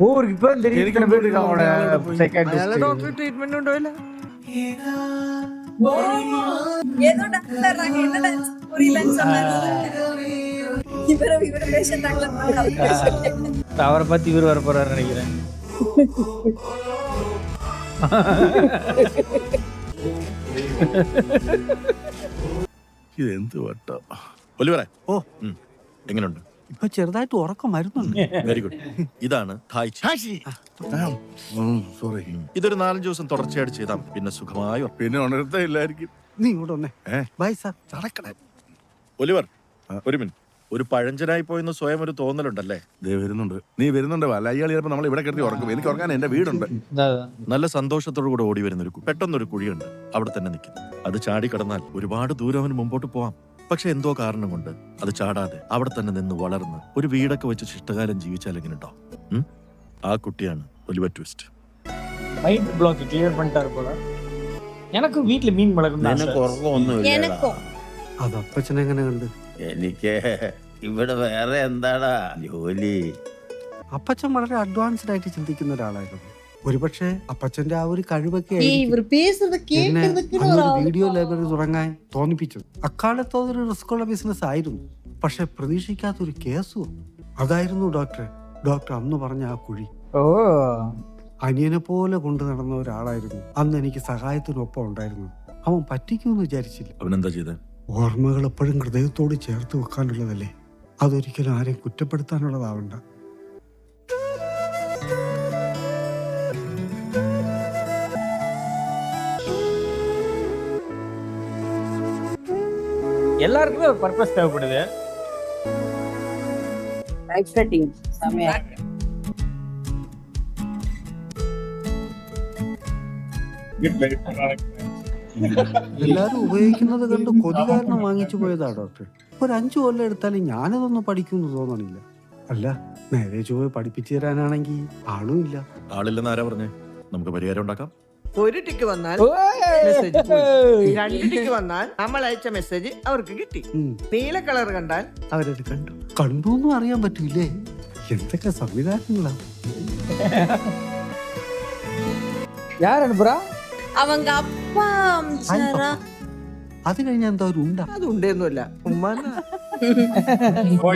ஓ இப்போ தெரியும். இத்தனை பேர் இருக்காங்க சைக்காட்ரிஸ்ட். Doctor treatment ഉണ്ടോയില്ല? ஏதோ டாக்டர் என்ன டான்ஸ் புரியலன்னு சொன்னாரு. இவர பேஷண்ட் ஆகல. அவரை பத்தி இவர் வர போறாரு நினைக்கிறேன். ഇതെന്ത് വട്ടോ. ഒലിവറെ. ഓ എങ്ങനെയുണ്ട്? ഇപ്പൊ ചെറുതായിട്ട് ഉറക്കം വരുന്നുണ്ട്. Very good. ഇതാണ് തായ് ചി. സോറി. ഇതൊരു 4-5 ദിവസം തുടർച്ചയായിട്ട് ചെയ്താൽ പിന്നെ സുഖമായി പിന്നെ ഉണർത്തയില്ലായിരിക്കും. നീ ഇങ്ങോട്ട് വന്നേ. Bye sir. ചടക്കണേ. ഒലിവർ ഒരു മിനിറ്റ്. ഒരു പഴഞ്ചനായി പോയെന്ന് സ്വയം ഒരു തോന്നലുണ്ടല്ലേ? വരുന്നുണ്ട്. നീ വരുന്നുണ്ട്. അയാൾ ചിലപ്പോൾ നമ്മൾ ഇവിടെ കിടത്തി ഉറക്കും. എനിക്ക് ഉറങ്ങാൻ എന്റെ വീടുണ്ട്. നല്ല സന്തോഷത്തോടു കൂടെ ഓടി വരുന്ന പെട്ടെന്നൊരു കുഴിയുണ്ട്. അവിടെ തന്നെ നിൽക്കുന്നു. അത് ചാടി കടന്നാൽ ഒരുപാട് ദൂരം അവന് മുമ്പോട്ട് പോവാം. പക്ഷെ എന്തോ കാരണം കൊണ്ട് അത് ചാടാതെ അവിടെ തന്നെ നിന്ന് വളർന്ന് ഒരു വീടൊക്കെ വെച്ച് ശിഷ്ടകാലം ജീവിച്ചാൽ എങ്ങനെയുണ്ടോ? ആ കുട്ടിയാണ് Oliver Twist. Mind block clear பண்ணிட்டாரு போல. எனக்கு வீட்ல மீன் வளர்க்கணும். எனக்கும் അത് അപ്പച്ചൻ എങ്ങനെ കണ്ട്? എനിക്ക് ഇവിടെ വേറെ എന്താടാ ജോലി? അപ്പച്ചൻ വളരെ അഡ്വാൻസ്ഡ് ആയിട്ട് ചിന്തിക്കുന്ന ഒരാളായിരുന്നു. ഒരുപക്ഷെ അപ്പച്ചന്റെ ആ ഒരു കഴിവൊക്കെ വീഡിയോ ലൈബ്രറി തുടങ്ങാൻ തോന്നിപ്പിച്ചത്. അക്കാലത്ത് അതൊരു റിസ്ക് ഉള്ള ബിസിനസ് ആയിരുന്നു. പക്ഷെ പ്രതീക്ഷിക്കാത്തൊരു കേസും. അതായിരുന്നു ഡോക്ടർ അന്ന് പറഞ്ഞ ആ കുഴി. ഓ അനിയനെ പോലെ കൊണ്ടു നടന്ന ഒരാളായിരുന്നു. അന്ന് എനിക്ക് സഹായത്തിനൊപ്പം ഉണ്ടായിരുന്നു. അവൻ പറ്റിക്കുമെന്ന് വിചാരിച്ചില്ല. അവനെന്താ ചെയ്തേ? ഓർമ്മകൾ എപ്പോഴും ഹൃദയത്തോട് ചേർത്ത് വെക്കാനുള്ളതല്ലേ, അതൊരിക്കലും ആരെയും കുറ്റപ്പെടുത്താനുള്ളതാവണ്ട. எல்லாருக்குமே ஒரு பர்பஸ் தேவைப்படுது. ടൈപ്പ്റൈറ്റിംഗ് സമയം എല്ലാരും ഉപയോഗിക്കുന്നത് കണ്ട് കൊതി കാരണം വാങ്ങിച്ചു പോയതാ ഡോക്ടർ. ഒരു 5 കൊല്ലം എടുത്താലും ഞാനതൊന്നും പഠിക്കുമെന്ന് തോന്നണില്ല. അല്ല, നേരെ ചൊവ്വേ പഠിപ്പിച്ചു തരാനാണെങ്കിൽ ആളും ഇല്ല. ആളില്ലെന്ന് ആരാ പറഞ്ഞേ? നമുക്ക് പരിഹാരം ഉണ്ടാക്കാം. ഒരു ടിക്ക് വന്നാൽ മെസ്സേജ് പോയി. 2 ടിക്ക് വന്നാൽ നമ്മൾ അയച്ച മെസ്സേജ് അവർക്ക് കിട്ടി. നീല കളർ കണ്ടാൽ അവരത് കണ്ടു. കണ്ടൂന്നും അറിയാൻ പറ്റൂലേ? എന്തൊക്കെ സംവിധാനങ്ങളാ. யாரனுப்புறா? அவங்க அப்பா அம்சாரா. അത് കഴിഞ്ഞ എന്താ ഒരു ഉണ്ട? അത് ഉണ്ടേന്നുമല്ല, ഉമ്മാന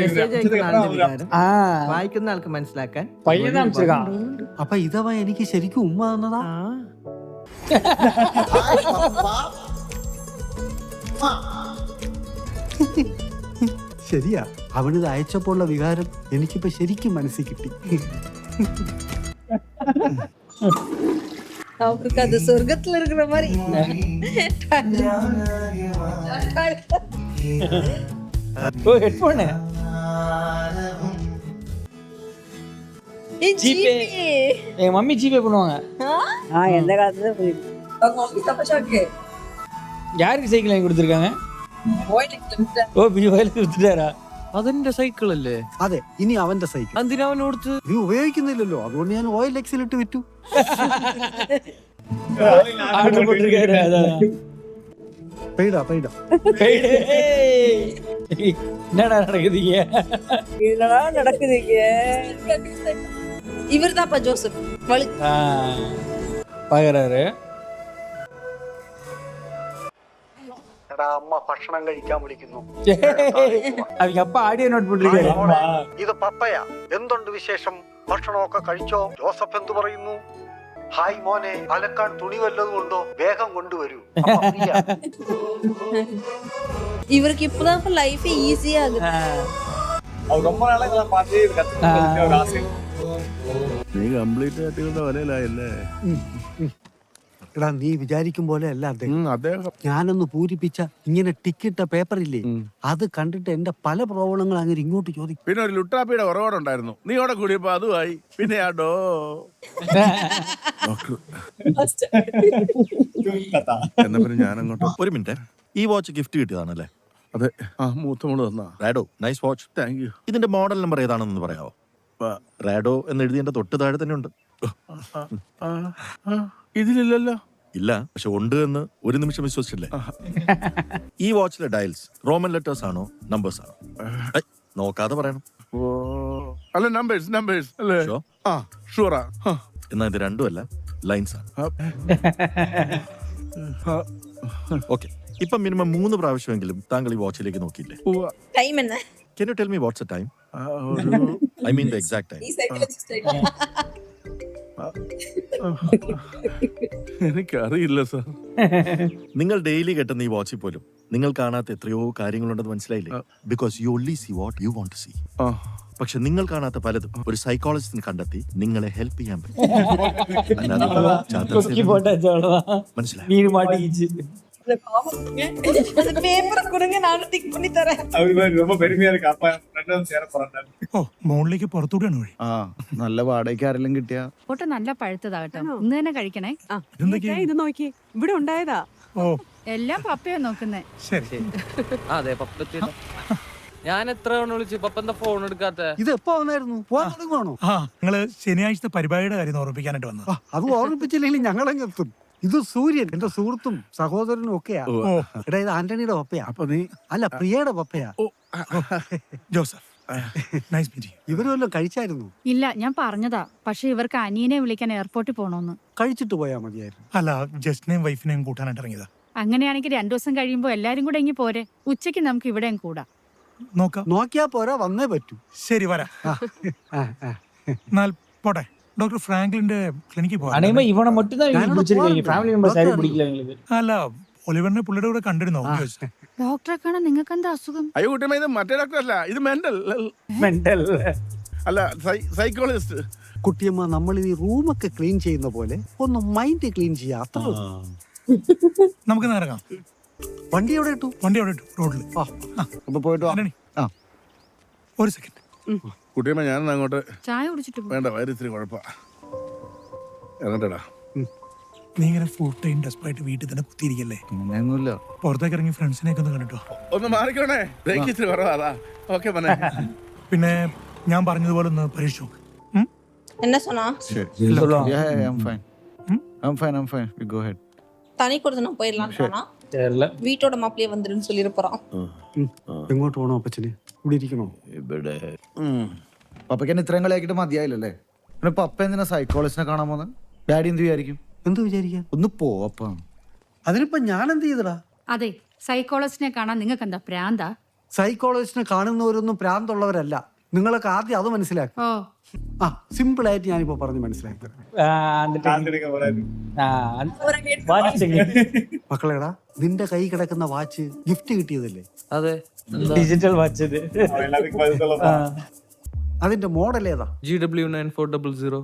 മെസ്സേജ് അയക്കുന്ന ആളുടെ വികാരം വായിക്കുന്ന ആൾക്ക് മനസ്സിലാക്കാൻ പയ്യനെ അമിച്ചിരിക്കാ. അപ്പൊ ഇതവ എനിക്ക് ശരിക്കും ഉമ്മ തന്നതാ. ശരിയാ, അവനിത് അയച്ചപ്പോഴുള്ള വികാരം എനിക്കിപ്പോ ശരിക്കും മനസ്സിൽ കിട്ടി. அவருக்கு அது சொர்க்கத்துல இருக்கிற மாதிரி. ஓ ஹெட்போன். ஜிபே. எங்க மம்மி ஜிபே பண்ணுவாங்க. எந்த காலத்துல அவங்க மம்மி தப்பச்சாக்கு. யாருக்கு சைக்கிள் வாங்கி கொடுத்துருக்காங்க? ഓ പിന്നെ വയലിൽ കൊടുത്തിട്ടാരാ? അതെന്റെ സൈക്കിൾ അല്ലേ? അതെ, ഇനി അവന്റെ സൈക്കിൾ. എന്തിനാ അവൻ കൊടുത്ത്? നീ ഉപയോഗിക്കുന്നില്ലല്ലോ, അതുകൊണ്ട് ഞാൻ ഓയിൽ എക്സിലിട്ട് വിറ്റു. ஆர்டர் போட்டுருக்காரு. அதான் പെയ്ടാ പെയ്ടാ. என்னடா நடக்குதுங்க? என்னடா நடக்குதுங்க? இவர்தான்ப்பா ஜோசப் பாக்குறாரு. അമ്മ ഭക്ഷണം കഴിക്കാൻ വിളിക്കുന്നു. அவங்க அப்பா ആഡിയോ നോട്ട് പോട്ടിருக்காரு. ഇത് പപ്പയാ. എന്തുണ്ട് വിശേഷം? ഭക്ഷണമൊക്കെ കഴിച്ചോ? ജോസഫ് എന്തു പറയുന്നു? ഹായ് മോനെ, അലക്കാൻ തുണി വല്ലതും ഉണ്ടോ? വേഗം കൊണ്ടുവരൂ. இவருக்கு இப்பதான் லைஃப் ஈஸியா ஆகுது. அவர் ரொம்ப நாளா இதெல்லாம் பார்த்து கத்துக்கிட்டு ஒரு ஆசை. നീ കംപ്ലീറ്റ് ആയിട്ട് വലയിലായല്ലേ? എടാ, നീ വിചാരിക്കും പോലെ അല്ല അദ്ദേഹം. ഞാനൊന്ന് പൂരിപ്പിച്ച ഇങ്ങനെ ടിക്കിട്ട പേപ്പറില്ലേ, അത് കണ്ടിട്ട് എന്റെ പല പ്രോബ്ലങ്ങൾ അങ്ങനെ ഇങ്ങോട്ട് ചോദിക്കും. പിന്നെ ഒരു ലുട്ടാപ്പിയുടെ ഉറവോടുണ്ടായിരുന്നു. നീ അവിടെ കൂടിയപ്പോ അതുമായി. പിന്നെ ആടോ എന്നാ പിന്നെ ഞാനങ്ങോട്ട്. ഒരു മിനിറ്റ്, ഈ വാച്ച് ഗിഫ്റ്റ് കിട്ടിയതാണല്ലേ? അതെ, മൂത്ത മോള് തന്നാ. റാഡോ, നൈസ് വാച്ച്. Thank you. ഇതിന്റെ മോഡൽ നമ്പർ ഏതാണെന്ന് പറയാമോ? റാഡോ എന്ന് എഴുതിയതിന്റെ തൊട്ട് താഴെ തന്നെ ഉണ്ട്. ഇതിലില്ലല്ലോ. ഇല്ല, പക്ഷെ ഉണ്ട് എന്ന് ഒരു നിമിഷം വിശ്വസിച്ചില്ലേ? ഈ വാച്ചിലെ ഡയൽസ് റോമൻ ലെറ്റേഴ്സ് ആണോ നമ്പേഴ്സ് ആണോ? നോക്കാതെ പറയണം. അല്ല, നമ്പേഴ്സ് അല്ലേ? ഷുവറാ. എന്നാ ഇത് രണ്ടും അല്ല, ലൈൻസ് ആണ്. ഓക്കെ, ഇപ്പൊ മിനിമം 3 പ്രാവശ്യമെങ്കിലും താങ്കൾ ഈ വാച്ചിലേക്ക് നോക്കിയില്ലേ? ടൈം എന്നാ? Can you tell me what's the time? I mean the exact time. എനിക്കറിയില്ല സാർ. നിങ്ങൾ ഡെയിലി കെട്ടുന്ന ഈ വാച്ചിൽ പോലും നിങ്ങൾ കാണാത്ത എത്രയോ കാര്യങ്ങളുണ്ടെന്ന് മനസ്സിലായില്ലേ? Because you only see what you want to see. പക്ഷെ നിങ്ങൾ കാണാത്ത പലതും ഒരു സൈക്കോളജിസ്റ്റിന് കണ്ടെത്തി നിങ്ങളെ ഹെൽപ്പ് ചെയ്യാൻ പറ്റും. മനസ്സിലായി? പേപ്പർ കൊടുങ്ങ, നാനും തിക്ക് பண்ணி தரேன். ரொம்ப பெருமையா இருக்கு. அப்பா ரெண்டாவது சேர போறாங்க. ഓ, മോളിലേക്ക് പുറത്തൂടെയാണ് വഴി. നല്ല വാടകയ്ക്ക് ആരെല്ലാം കിട്ടിയ ഫോട്ടോ നല്ല പഴുത്തതാ കേട്ടോ. ഇന്ന് തന്നെ കഴിക്കണേ. ഇത് നോക്കി, ഇവിടെ ഉണ്ടായതാ. ഓ, എല്ലാം പപ്പയാ നോക്കുന്നേ. ശരി. അതെ, പപ്പ. ഞാൻ എത്ര തവണ വിളിച്ചു, പപ്പ എന്താ ഫോൺ എടുക്കാത്ത? ഇത് എപ്പോ വന്നായിരുന്നു? പോകാൻ തുടങ്ങുവാണോ? നിങ്ങള് ശനിയാഴ്ചത്തെ പരിപാടിയുടെ കാര്യം ഓർമ്മിപ്പിക്കാനായിട്ട് വന്നത്. അത് ഓർമ്മിപ്പിച്ചില്ലെങ്കിൽ ഞങ്ങളെങ്ങെത്തും. ഇത് സൂര്യൻ എന്റെ സുഹൃത്തും സഹോദരനും ഒക്കെയാ. എടാ, ഇത് ആന്റണിയുടെ പപ്പയാ. അപ്പൊ നീ? അല്ല, പ്രിയയുടെ പപ്പയാ. Joseph, nice meeting. ഇവരെല്ലാം കഴിച്ചായിരുന്നു? ഇല്ല, ഞാൻ പറഞ്ഞതാ. പക്ഷെ ഇവർക്ക് അനിയനെ വിളിക്കാൻ എയർപോർട്ടിൽ പോണോന്ന്. കഴിച്ചിട്ട് പോയാ മതിയായിരുന്നു. അല്ല, ജസ്റ്റിനെയും വൈഫിനെയും കൂട്ടാനായിട്ട് ഇറങ്ങിയതാ. അങ്ങനെയാണെങ്കിൽ 2 ദിവസം കഴിയുമ്പോ എല്ലാരും കൂടെ ഇങ്ങി പോരെ. ഉച്ചയ്ക്ക് നമുക്ക് ഇവിടെ കൂടാം. നോക്കിയാ പോരാ, വന്നേ പറ്റൂ. ശരി, വരാം. എന്നാൽ പോട്ടെ. ഡോക്ടർ ഫ്രാങ്ക്ലിന്റെ ക്ലിനിക്കിൽ അനേമ ഇവനെ மட்டும் தான் ഞാനിവിടെ പിടിച്ചിരിക്കீங்க പോകാറുണ്ട്. ഫാമിലി മെമ്പേഴ്സ് ആരും ഡോക്ടർ പിടിക്കില്ല നിങ്ങൾക്ക് അല്ല ഒലിവറിനെ പുള്ളിയുടെ കൂടെ കണ്ടിരുന്നോ ചോദിച്ചു. ഡോക്ടറെ കാണാൻ നിങ്ങൾക്ക് എന്താ അസുഖം? അയ്യോ കുട്ടിയമ്മ ഇത് മറ്റേ ഡോക്ടർ അല്ല ഇത് മെന്റൽ മെന്റൽ അല്ല സൈക്കോളജിസ്റ്റ്. കുട്ടിയമ്മ നമ്മൾ ഈ റൂമൊക്കെ ക്ലീൻ ചെയ്യുന്ന പോലെ ഒന്ന് മൈൻഡ് ക്ലീൻ ചെയ്യാം അത്ര നമുക്ക് ഇറങ്ങാം. വണ്ടി എവിടെ ഇട്ടു? വണ്ടി അവിടെ ഇട്ടു റോഡിൽ. അപ്പൊ പോയിട്ട് വാ. ആന്റണി, ആ. ഒരു സെക്കൻഡ്. കുട്ടിയമ്മ ഞാനൊന്ന് അങ്ങോട്ട് ചായ കുടിച്ചിട്ട് പോ. വേണ്ട വയറ് ഇത്തിരി കുഴപ്പ ഇറങ്ങട്ടെടാ. നീ ഇങ്ങനെ ഫുൾ ടൈം ഡെസ്പായിട്ട് വീട്ടിൽ തന്നെ കുത്തിയിരിക്കല്ലേ? അങ്ങനെയൊന്നുമില്ല. പുറത്തേക്ക് ഇറങ്ങി ഫ്രണ്ട്സിനെയൊക്കെ ഒന്ന് കണ്ടിട്ടോ. ഒന്ന് മാറിക്കോണേ, ബ്രേക്ക് ഇത്തിരി കുറവാ. അതാ ഓക്കെ പറഞ്ഞേ. പിന്നെ ഞാൻ പറഞ്ഞതുപോലെ ഒന്ന് പരീക്ഷിച്ചു നോക്ക്. என்ன சொன்னா? தனி கொடுத்து நான் போயிடலாம் சொன்னா வீட்டோட மாப்பிளையே வந்துருன்னு சொல்லிருப்பான். എങ്ങോട്ട് പോകണോ അപ്പച്ചന്? ഇവിടെ ഇരിക്കണോ? ഇവിടെ പപ്പയ്ക്ക് എന്നെ ഇത്രയും കളിയാക്കിട്ട് മതിയായില്ലല്ലേ? പിന്നെ പപ്പ എന്തിനാ സൈക്കോളജിസ്റ്റിനെ കാണാൻ പോകുന്നത്? ഡാഡി എന്ത് വിചാരിക്കും? എന്ത് വിചാരിക്കാൻ? ഒന്ന് പോ അപ്പ. അതിനിപ്പോ ഞാൻ എന്ത് ചെയ്തടാ? അതെ, സൈക്കോളജിസ്റ്റിനെ കാണാൻ നിങ്ങൾക്ക് എന്താ പ്രാന്താ? സൈക്കോളജിസ്റ്റിനെ കാണുന്നവരൊന്നും പ്രാന്തുള്ളവരല്ല. നിങ്ങളൊക്കെ ആദ്യം അത് മനസ്സിലാക്കും. ഓ ആ സിമ്പിൾ ആയിട്ട് ഞാനിപ്പോ പറഞ്ഞ് മനസ്സിലാക്കി തരാം. മക്കളെടാ, നിന്റെ കൈ കിടക്കുന്ന വാച്ച് ഗിഫ്റ്റ് കിട്ടിയതല്ലേ? അതെ, ഡിജിറ്റൽ വാച്ച് ഇത്. അതിന്റെ മോഡൽ ഏതാ? GW9400.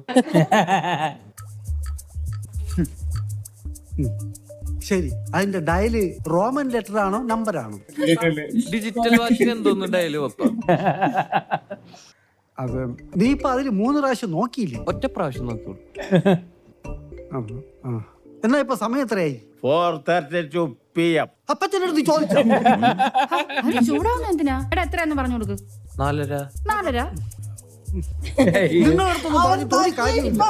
ശരി, അതിന്റെ ഡയല് റോമൻ ലെറ്റർ ആണോ നമ്പർ ആണോ? ഡിജിറ്റൽ വാച്ചിന് എന്തോന്നും ഡയലും വെക്കാം. അത് നീ ഇപ്പൊ അതില് 3 പ്രാവശ്യം നോക്കിയില്ലേ? ഒറ്റ പ്രാവശ്യം നോക്കിയോളൂ. എന്നാ ഇപ്പൊ സമയം എത്രയായി? 4:32 PM. അപ്പച്ചനടുത്ത് ചോദിച്ചോ? അത് ചൂടാവുന്ന എന്തിനാ? എടാ എത്രയാന്ന് പറഞ്ഞു കൊടുക്ക്. 4:30. 4:30. നിങ്ങളടുത്തൊന്നും പറഞ്ഞിട്ട് ഒരു കാര്യമില്ല.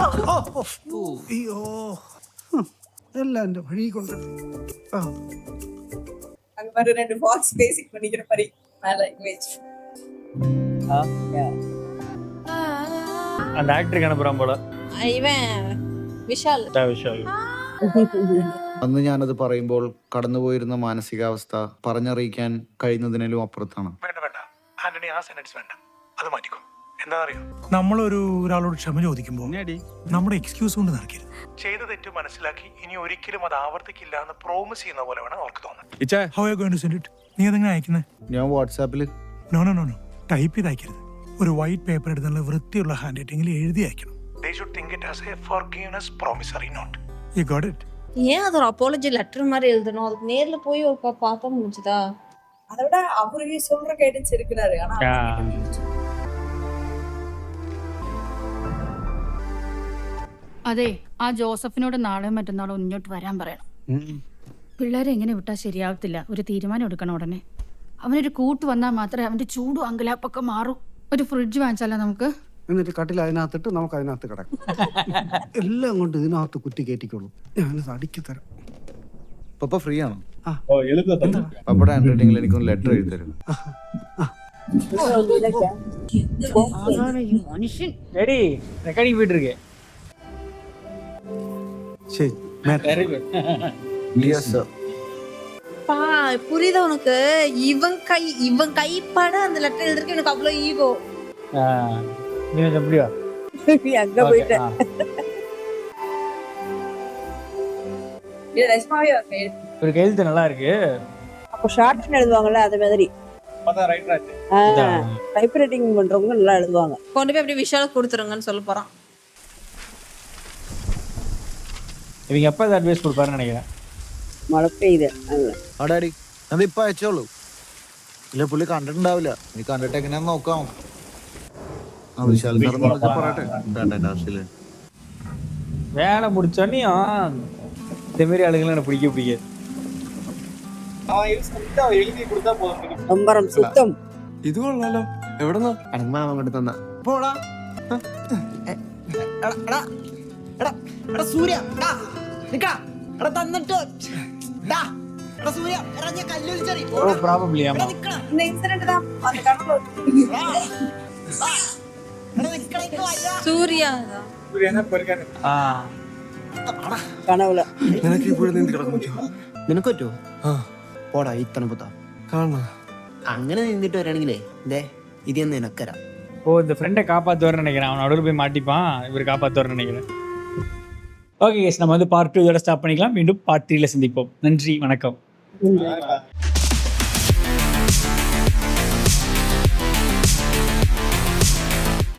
അയ്യോ, എല്ലാം എന്റെ വഴി കൊണ്ട്. அந்த மாதிரி 2 பாக்ஸ் பேசிக் பண்ணிக்கிற மாதிரி லாங்குவேஜ். அந்த ஆக்டருக்கு அனுப்புறான் போல. இவன் விஷால். விஷால். അന്ന് ഞാനത് പറയുമ്പോൾ കടന്നുപോയിരുന്ന മാനസികാവസ്ഥ പറഞ്ഞറിയിക്കാൻ കഴിയുന്നതിനും അപ്പുറത്താണ്. വേണ്ട വേണ്ട ആന്റണി, ആ സെന്റൻസ് വേണ്ട, അത് മാറ്റിക്കോ. എന്താ അറിയോ, നമ്മളൊരാളോട് ക്ഷമ ചോദിക്കുമ്പോൾ നമ്മുടെ എക്സ്ക്യൂസ് കൊണ്ട് നടക്കരുത്. ചെയ്ത തെറ്റ് മനസ്സിലാക്കി ഇനി ഒരിക്കലും അത് ആവർത്തിക്കില്ല എന്ന് പ്രോമിസ് ചെയ്യുന്ന പോലെ വേണം അവർക്ക് തോന്നാൻ. How are you going to send it? നീ അതെങ്ങനെ അയക്കുന്നത്? ഞാൻ വാട്സാപ്പിൽ നോ ടൈപ്പ് ചെയ്ത് അയക്കരുത്. ഒരു വൈറ്റ് പേപ്പർ എടുത്ത് നല്ല വൃത്തിയുള്ള ഹാൻഡ് റൈറ്റിംഗിൽ എഴുതി അയക്കണം. They should think it as a forgiveness promissory note. You got it? ஏன் அது ஒரு அப்பாலஜி லெட்டர் மாதிரி எழுதணும்? அதுக்கு நேர்ல போய் ஒரு பார்த்தா முடிஞ்சதா? அதை விட அவருக்கு சொல்ற கைடன்ஸ் இருக்கிறாரு. ஆனா അതെ, ആ ജോസഫിനോട് നാളെയും മറ്റന്നാളും ഇങ്ങോട്ട് വരാൻ പറയണം. പിള്ളേരെ എങ്ങനെ വിട്ടാൽ ശരിയാവത്തില്ല. ഒരു തീരുമാനം എടുക്കണം ഉടനെ. അവനൊരു കൂട്ട് വന്നാൽ മാത്രമേ അവന്റെ ചൂടും അങ്കലാപ്പൊക്കെ മാറും. ഒരു ഫ്രിഡ്ജ് വാങ്ങിച്ചാലോ നമുക്ക്? എന്നിട്ട് കട്ടിൽ അതിനകത്തിട്ട് നമുക്ക് അതിനകത്ത് കിടക്കാം. എല്ലാം കൊണ്ട് ഇതിനകത്ത് കുറ്റി കയറ്റിക്കോളൂ. ഞാനിത് അടുക്കി തരാം. പപ്പ ഫ്രീ ആണോ? പപ്പയുടെ ഹാൻഡ് റൈറ്റിംഗിൽ എനിക്കൊന്ന് ലെറ്റർ എഴുതി തരും. ரெடி ரெக்கார்டிங் போயிட்டு இருக்கு. சரி, வெரி குட். Yes sir. பா, புரியுதா உனக்கு? இவன் கைப்பட அந்த லெட்டர் எழுதுறதுக்கு எனக்கு அவ்வளவு ஈகோ. நீ எப்படியா? நீ அங்க போயிட்ட. இது ரெஸ்பாவே ஓகே. ஒரு கையெழுத்து நல்லா இருக்கு. அப்ப ஷார்ட் எழுதுவாங்கல அது மாதிரி. அதான் ரைட் ரைட். டைப் ரைட்டிங் பண்றவங்க நல்லா எழுதுவாங்க. கொண்டு போய் அப்படியே விஷால் கொடுத்துருங்கன்னு சொல்ல போறான். இவங்க எப்ப இந்த அட்வைஸ் கொடுப்பாருன்னு நினைக்கிறேன். മഴ പെയ്ത് അടാടി അതിപ്പോ അയച്ചോളൂ. ഇല്ല, പുള്ളി കണ്ടിട്ടുണ്ടാവില്ല. നീ കണ്ടിട്ട് എങ്ങനെയാന്ന് നോക്കാം. പറയട്ടെ. வேலை முடிச்சோன்னையும் இந்த மாதிரி ஆளுங்களை எனக்கு பிடிக்காது. எழுதி கொடுத்தா போதும். നമ്പരം സുത്തം. ഇത് കൊള്ളാലോ. എവിടെന്നാ? അടങ്ങാൻ അങ്ങോട്ട് തന്ന പോടാ. സൂര്യ തന്നിട്ട് സൂര്യ ഇറങ്ങിയ കല്ലുളിച്ചറി. ஓ ப்ராபபிலி ஆமா. இந்த இன்சிடென்ட் தான் அந்த கடவுள സൂര്യ കനവുല നിനക്ക് ഇവിടെ നിന്ന് കിടക്കാൻ പറ്റുമോ? നിനക്ക് പറ്റുമോ? പോടാ ഈ തണുപ്പത്താ കാണാ. അങ്ങനെ നിന്നിട്ട് വരാണെങ്കിലേ ഇതേ ഇത് നിനക്കരാ. ஓ இந்த ஃப்ரெண்டை காப்பாற்றுவார்னு நினைக்கிறேன். அவன் நடுவில் போய் மாட்டிப்பான், இவர் காப்பாற்றுவார்னு நினைக்கிறேன். ஓகே கேஸ், நம்ம வந்து பார்ட் 2 இதோட ஸ்டாப் பண்ணிக்கலாம். மீண்டும் பார்ட் 3ல சந்திப்போம். நன்றி, வணக்கம்.